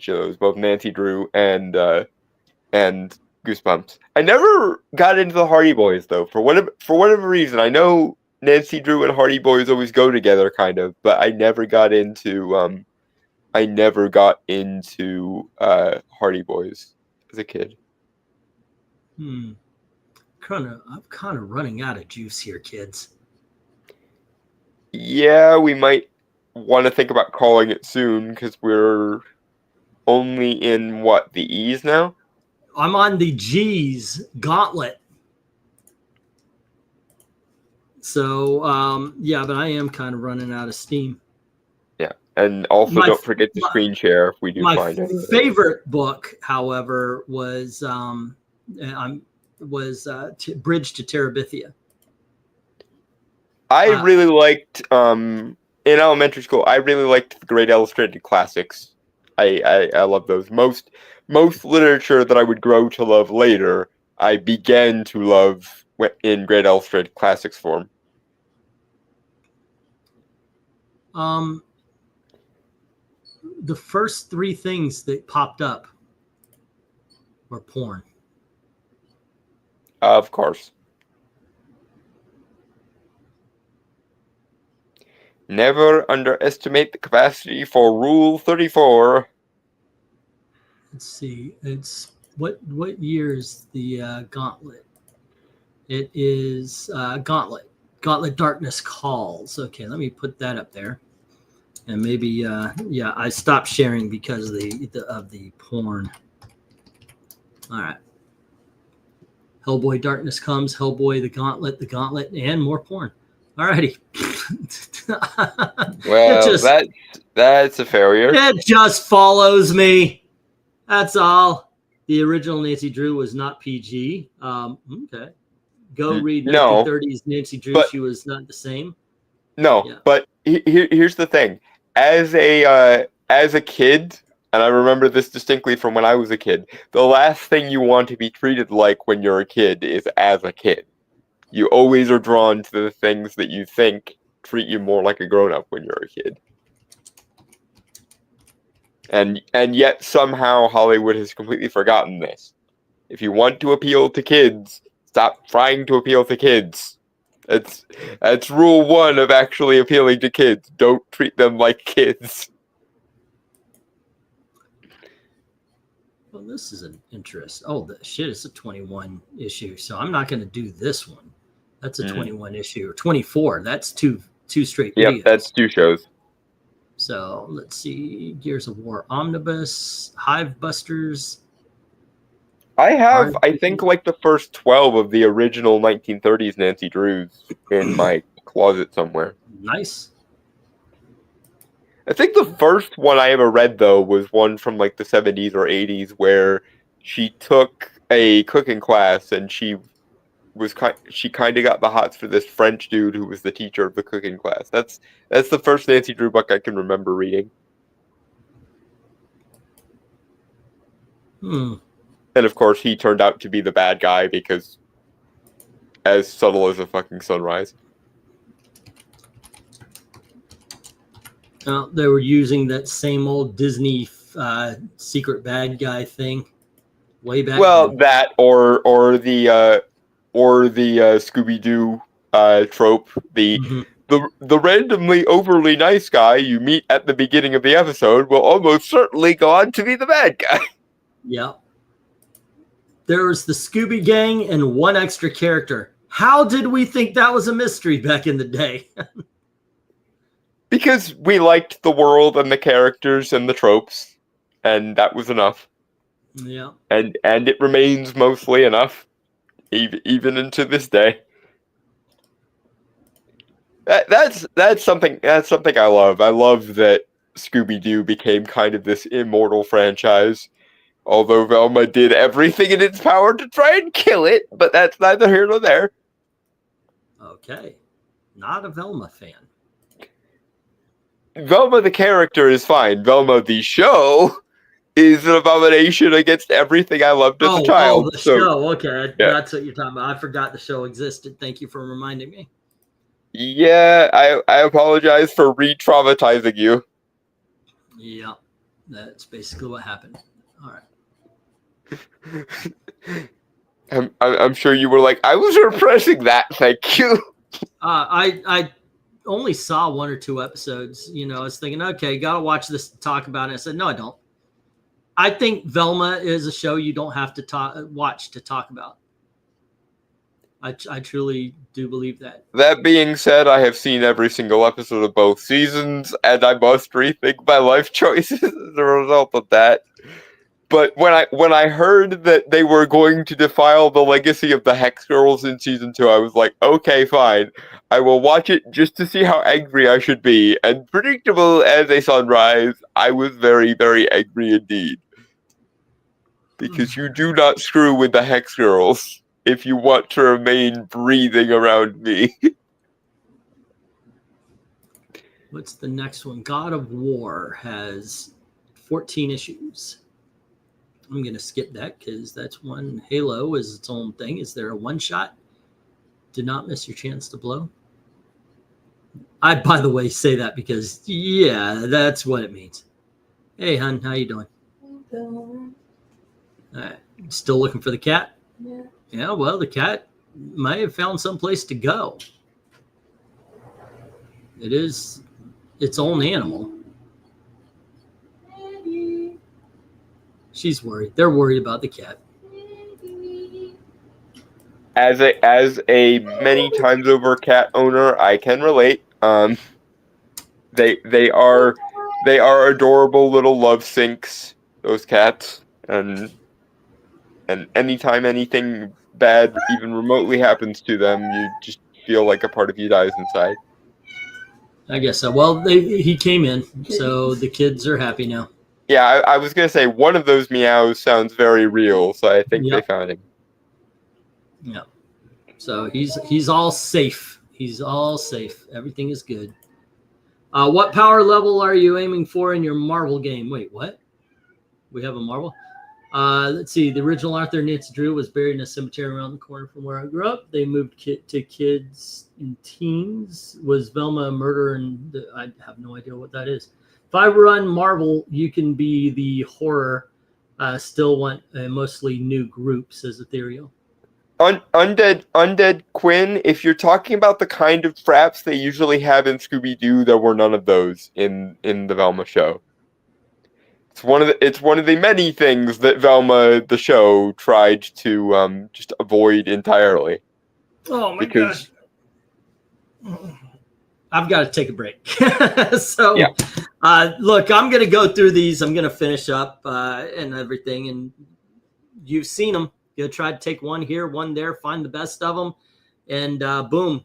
those, both Nancy Drew and Goosebumps. I never got into the Hardy Boys though, for whatever reason. I know Nancy Drew and Hardy Boys always go together, kind of, but I never got into Hardy Boys as a kid. I'm kind of running out of juice here, kids. Yeah, we might want to think about calling it soon because we're only in the E's now? I'm on the G's gauntlet. So, but I am kind of running out of steam. Yeah, and also don't forget the screen share if we do find it. My favorite book, however, was Bridge to Terabithia. I really liked in elementary school. I really liked the Great Illustrated Classics. I love those. Most literature that I would grow to love later, I began to love in Great Illustrated Classics form. The first three things that popped up were porn. Of course. Never underestimate the capacity for Rule 34. Let's see. It's what year is the Gauntlet? It is Gauntlet. Gauntlet Darkness Calls. Okay, let me put that up there. And maybe yeah, I stopped sharing because of the porn. All right. Hellboy Darkness Comes, Hellboy the Gauntlet, and more porn. All righty. Well, that's a failure. It just follows me. That's all. The original Nancy Drew was not PG. Okay. Go read 1930s Nancy Drew. She was not the same. No, yeah. But here's the thing. As a kid, and I remember this distinctly from when I was a kid, the last thing you want to be treated like when you're a kid is as a kid. You always are drawn to the things that you think treat you more like a grown-up when you're a kid. And yet somehow Hollywood has completely forgotten this. If you want to appeal to kids, stop trying to appeal to kids. That's rule 1 of actually appealing to kids. Don't treat them like kids. Well, this is an interest. Oh, the shit, it's a 21 issue. So I'm not going to do this one. That's a 21 issue or 24. That's two straight videos. Yep, that's 2 shows. So let's see. Gears of War Omnibus, Hive Busters. I think, like the first 12 of the original 1930s Nancy Drews in my closet somewhere. Nice. I think the first one I ever read, though, was one from like the 70s or 80s where she took a cooking class and she kind of got the hots for this French dude who was the teacher of the cooking class. That's the first Nancy Drew book I can remember reading. And of course, he turned out to be the bad guy because as subtle as a fucking sunrise. They were using that same old Disney secret bad guy thing way back. Well, then. That or the Scooby-Doo trope, the randomly overly nice guy you meet at the beginning of the episode will almost certainly go on to be the bad guy. Yeah. There was the Scooby Gang and one extra character. How did we think that was a mystery back in the day? Because we liked the world and the characters and the tropes, and that was enough. Yeah. And it remains mostly enough, even into this day. That's something I love. I love that Scooby-Doo became kind of this immortal franchise. Although Velma did everything in its power to try and kill it, but that's neither here nor there. Okay. Not a Velma fan. Velma the character is fine. Velma the show is an abomination against everything I loved as a child. Oh, the show. Okay. Yeah. That's what you're talking about. I forgot the show existed. Thank you for reminding me. Yeah, I apologize for re-traumatizing you. Yeah, that's basically what happened. All right. I'm sure you were like, I was repressing that. Thank you. I only saw 1 or 2 episodes. You know, I was thinking, okay, gotta watch this to talk about it. I said, no, I don't. I think Velma is a show you don't have to watch to talk about. I truly do believe that. That being said, I have seen every single episode of both seasons, and I must rethink my life choices as a result of that. But when I heard that they were going to defile the legacy of the Hex Girls in season 2, I was like, okay, fine. I will watch it just to see how angry I should be. And predictable as a sunrise, I was very, very angry indeed. Because you do not screw with the Hex Girls if you want to remain breathing around me. What's the next one? God of War has 14 issues. I'm going to skip that because that's one. Halo is its own thing. Is there a one shot? Do not miss your chance to blow. I, by the way, say that because, yeah, that's what it means. Hey, hon, how you doing? All right. Still looking for the cat? Yeah. Yeah, well, the cat might have found someplace to go. It is its own animal. She's worried. They're worried about the cat. As a many times over cat owner, I can relate. They are adorable little love sinks, those cats, and anytime anything bad even remotely happens to them, you just feel like a part of you dies inside. I guess so. Well, he came in, so the kids are happy now. Yeah, I was gonna say one of those meows sounds very real, so I think they found him. Yeah. So he's all safe. He's all safe. Everything is good. What power level are you aiming for in your Marvel game? Wait, what? We have a Marvel? Let's see. The original Arthur Nancy Drew was buried in a cemetery around the corner from where I grew up. They moved to kids and teens. Was Velma a murder? And I have no idea what that is. If I run Marvel, you can be the horror. Still want mostly new group, says Ethereal. Undead Quinn, if you're talking about the kind of fraps they usually have in Scooby-Doo, there were none of those in the Velma show. It's one of the many things that Velma the show tried to just avoid entirely. Oh my gosh. I've got to take a break. So yeah. Look, I'm going to go through these. I'm going to finish up and everything, and you've seen them. You'll try to take one here, one there, find the best of them, and boom.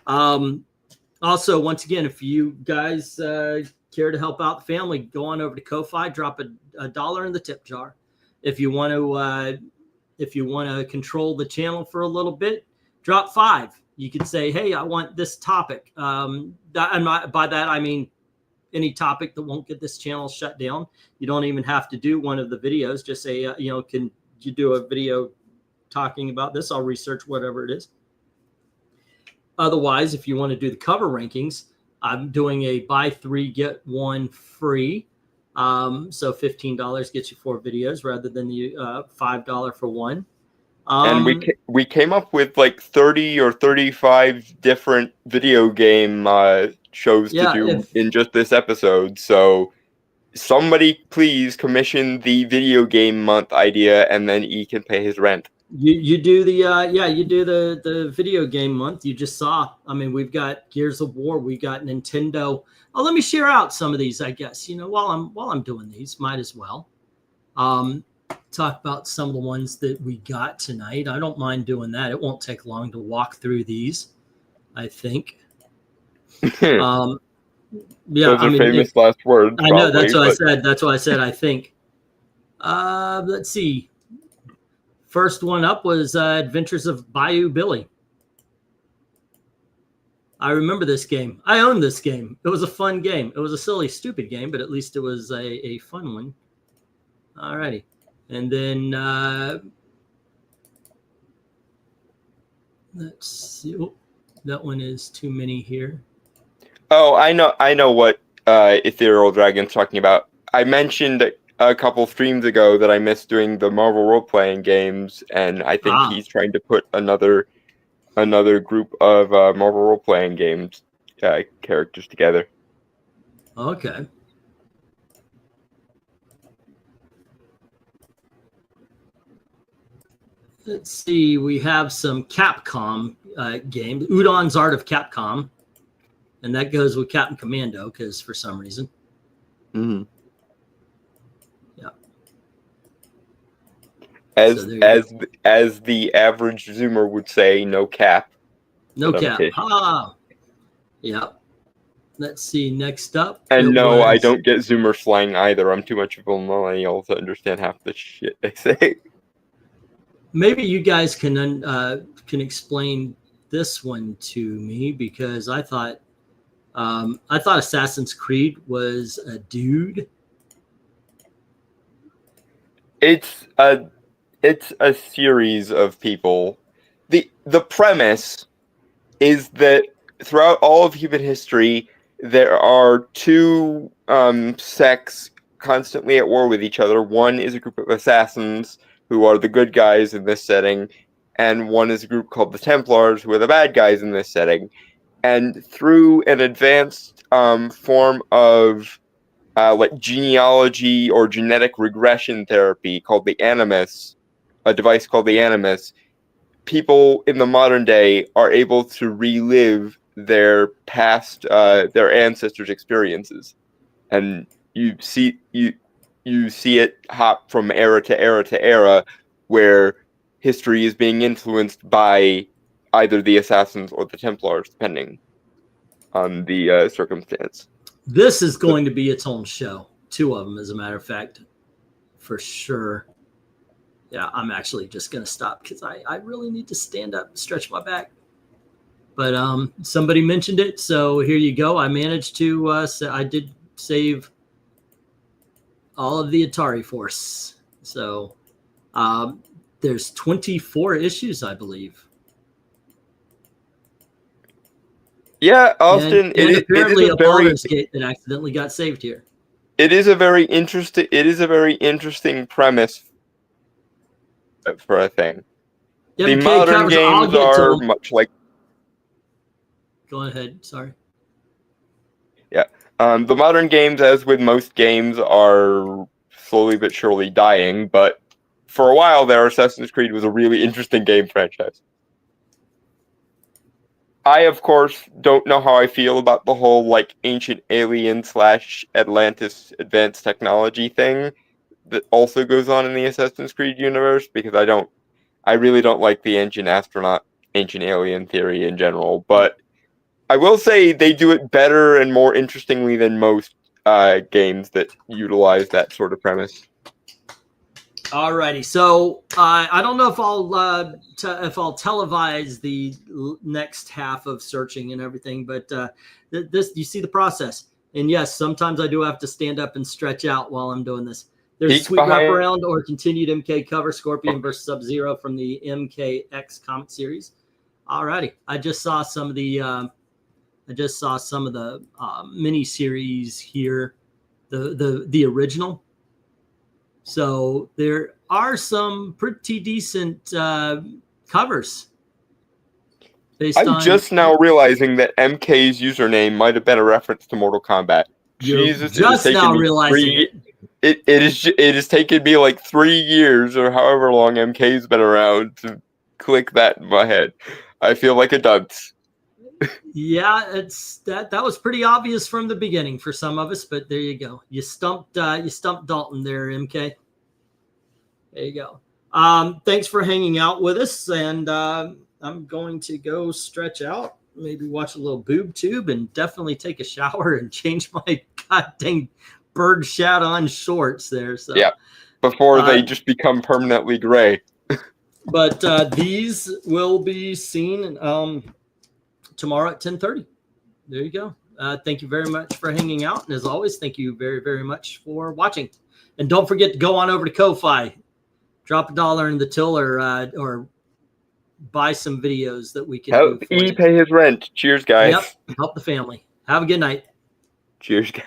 Also, once again, if you guys care to help out the family, go on over to Ko-Fi, drop a $1 in the tip jar. If you want to control the channel for a little bit, drop $5. You could say, hey, I want this topic. By that I mean any topic that won't get this channel shut down. You don't even have to do one of the videos. Just say, can you do a video talking about this? I'll research whatever it is. Otherwise, if you want to do the cover rankings, I'm doing a buy 3, get 1 free. So $15 gets you 4 videos rather than the $5 for one. And we came up with like 30 or 35 different video game shows to do in just this episode. So somebody please commission the video game month idea, and then he can pay his rent. You do the you do the video game month. You just saw. I mean, we've got Gears of War, we got Nintendo. Oh, let me share out some of these. I guess while I'm doing these, might as well talk about some of the ones that we got tonight. I don't mind doing that. It won't take long to walk through these, I think. Yeah, those are famous last words. I know, that's what I said. That's why I said I think. Let's see. First one up was Adventures of Bayou Billy. I remember this game. I owned this game. It was a fun game. It was a silly, stupid game, but at least it was a fun one. All righty. And then let's see. Oh, that one is too many here. Oh, I know what Ethereal Dragon's talking about. I mentioned a couple streams ago that I missed doing the Marvel role-playing games, and I think he's trying to put another group of Marvel role-playing games characters together. Okay. Let's see. We have some Capcom games. Udon's Art of Capcom. And that goes with Captain Commando, because for some reason. Mm-hmm. Yeah. As the average Zoomer would say, no cap. No cap. Yeah. Let's see. Next up. And no, I don't get Zoomer slang either. I'm too much of a millennial to understand half the shit they say. Maybe you guys can explain this one to me, because I thought I thought Assassin's Creed was a dude. It's a series of people. The premise is that throughout all of human history, there are two sects constantly at war with each other. One is a group of assassins who are the good guys in this setting, and one is a group called the Templars who are the bad guys in this setting. And through an advanced form of like genealogy or genetic regression therapy called the Animus, a device called the Animus, people in the modern day are able to relive their past, their ancestors' experiences, and you see it hop from era to era to era, where history is being influenced by either the assassins or the Templars, depending on the circumstance. This is going to be its own show. 2 of them, as a matter of fact, for sure. Yeah, I'm actually just going to stop because I really need to stand up and stretch my back. But somebody mentioned it, so here you go. I managed to, I did save all of the Atari Force. So there's 24 issues, I believe. Yeah, Austin. And apparently a Baldur's Gate that accidentally got saved here. It is a very interesting premise for a thing. The modern games are much like. Go ahead. Sorry. Yeah, the modern games, as with most games, are slowly but surely dying. But for a while there, Assassin's Creed was a really interesting game franchise. I, of course, don't know how I feel about the whole like ancient alien / Atlantis advanced technology thing that also goes on in the Assassin's Creed universe, because I really don't like the ancient astronaut, ancient alien theory in general. But I will say they do it better and more interestingly than most games that utilize that sort of premise. Alrighty, so I don't know if I'll televise the next half of searching and everything, but this, you see the process. And yes, sometimes I do have to stand up and stretch out while I'm doing this. There's a sweet wraparound or continued MK cover, Scorpion versus Sub-Zero from the MKX comic series. Alrighty, I just saw some of the mini series here, the original. So there are some pretty decent covers. I'm just now realizing that MK's username might have been a reference to Mortal Kombat. Jesus, just now realizing it has taken me like 3 years or however long MK's been around to click that in my head. I feel like a dunce. Yeah, it's that was pretty obvious from the beginning for some of us, but there you go. You stumped Dalton there, MK. There you go. Thanks for hanging out with us, and I'm going to go stretch out, maybe watch a little boob tube, and definitely take a shower and change my goddamn bird shat on shorts there. So yeah, before they just become permanently gray. But these will be seen tomorrow at 10:30. There you go. Thank you very much for hanging out. And as always, thank you very, very much for watching. And don't forget to go on over to Ko-Fi. Drop $1 in the till or buy some videos that we can help E pay his rent. Cheers, guys. Yep. Help the family. Have a good night. Cheers, guys.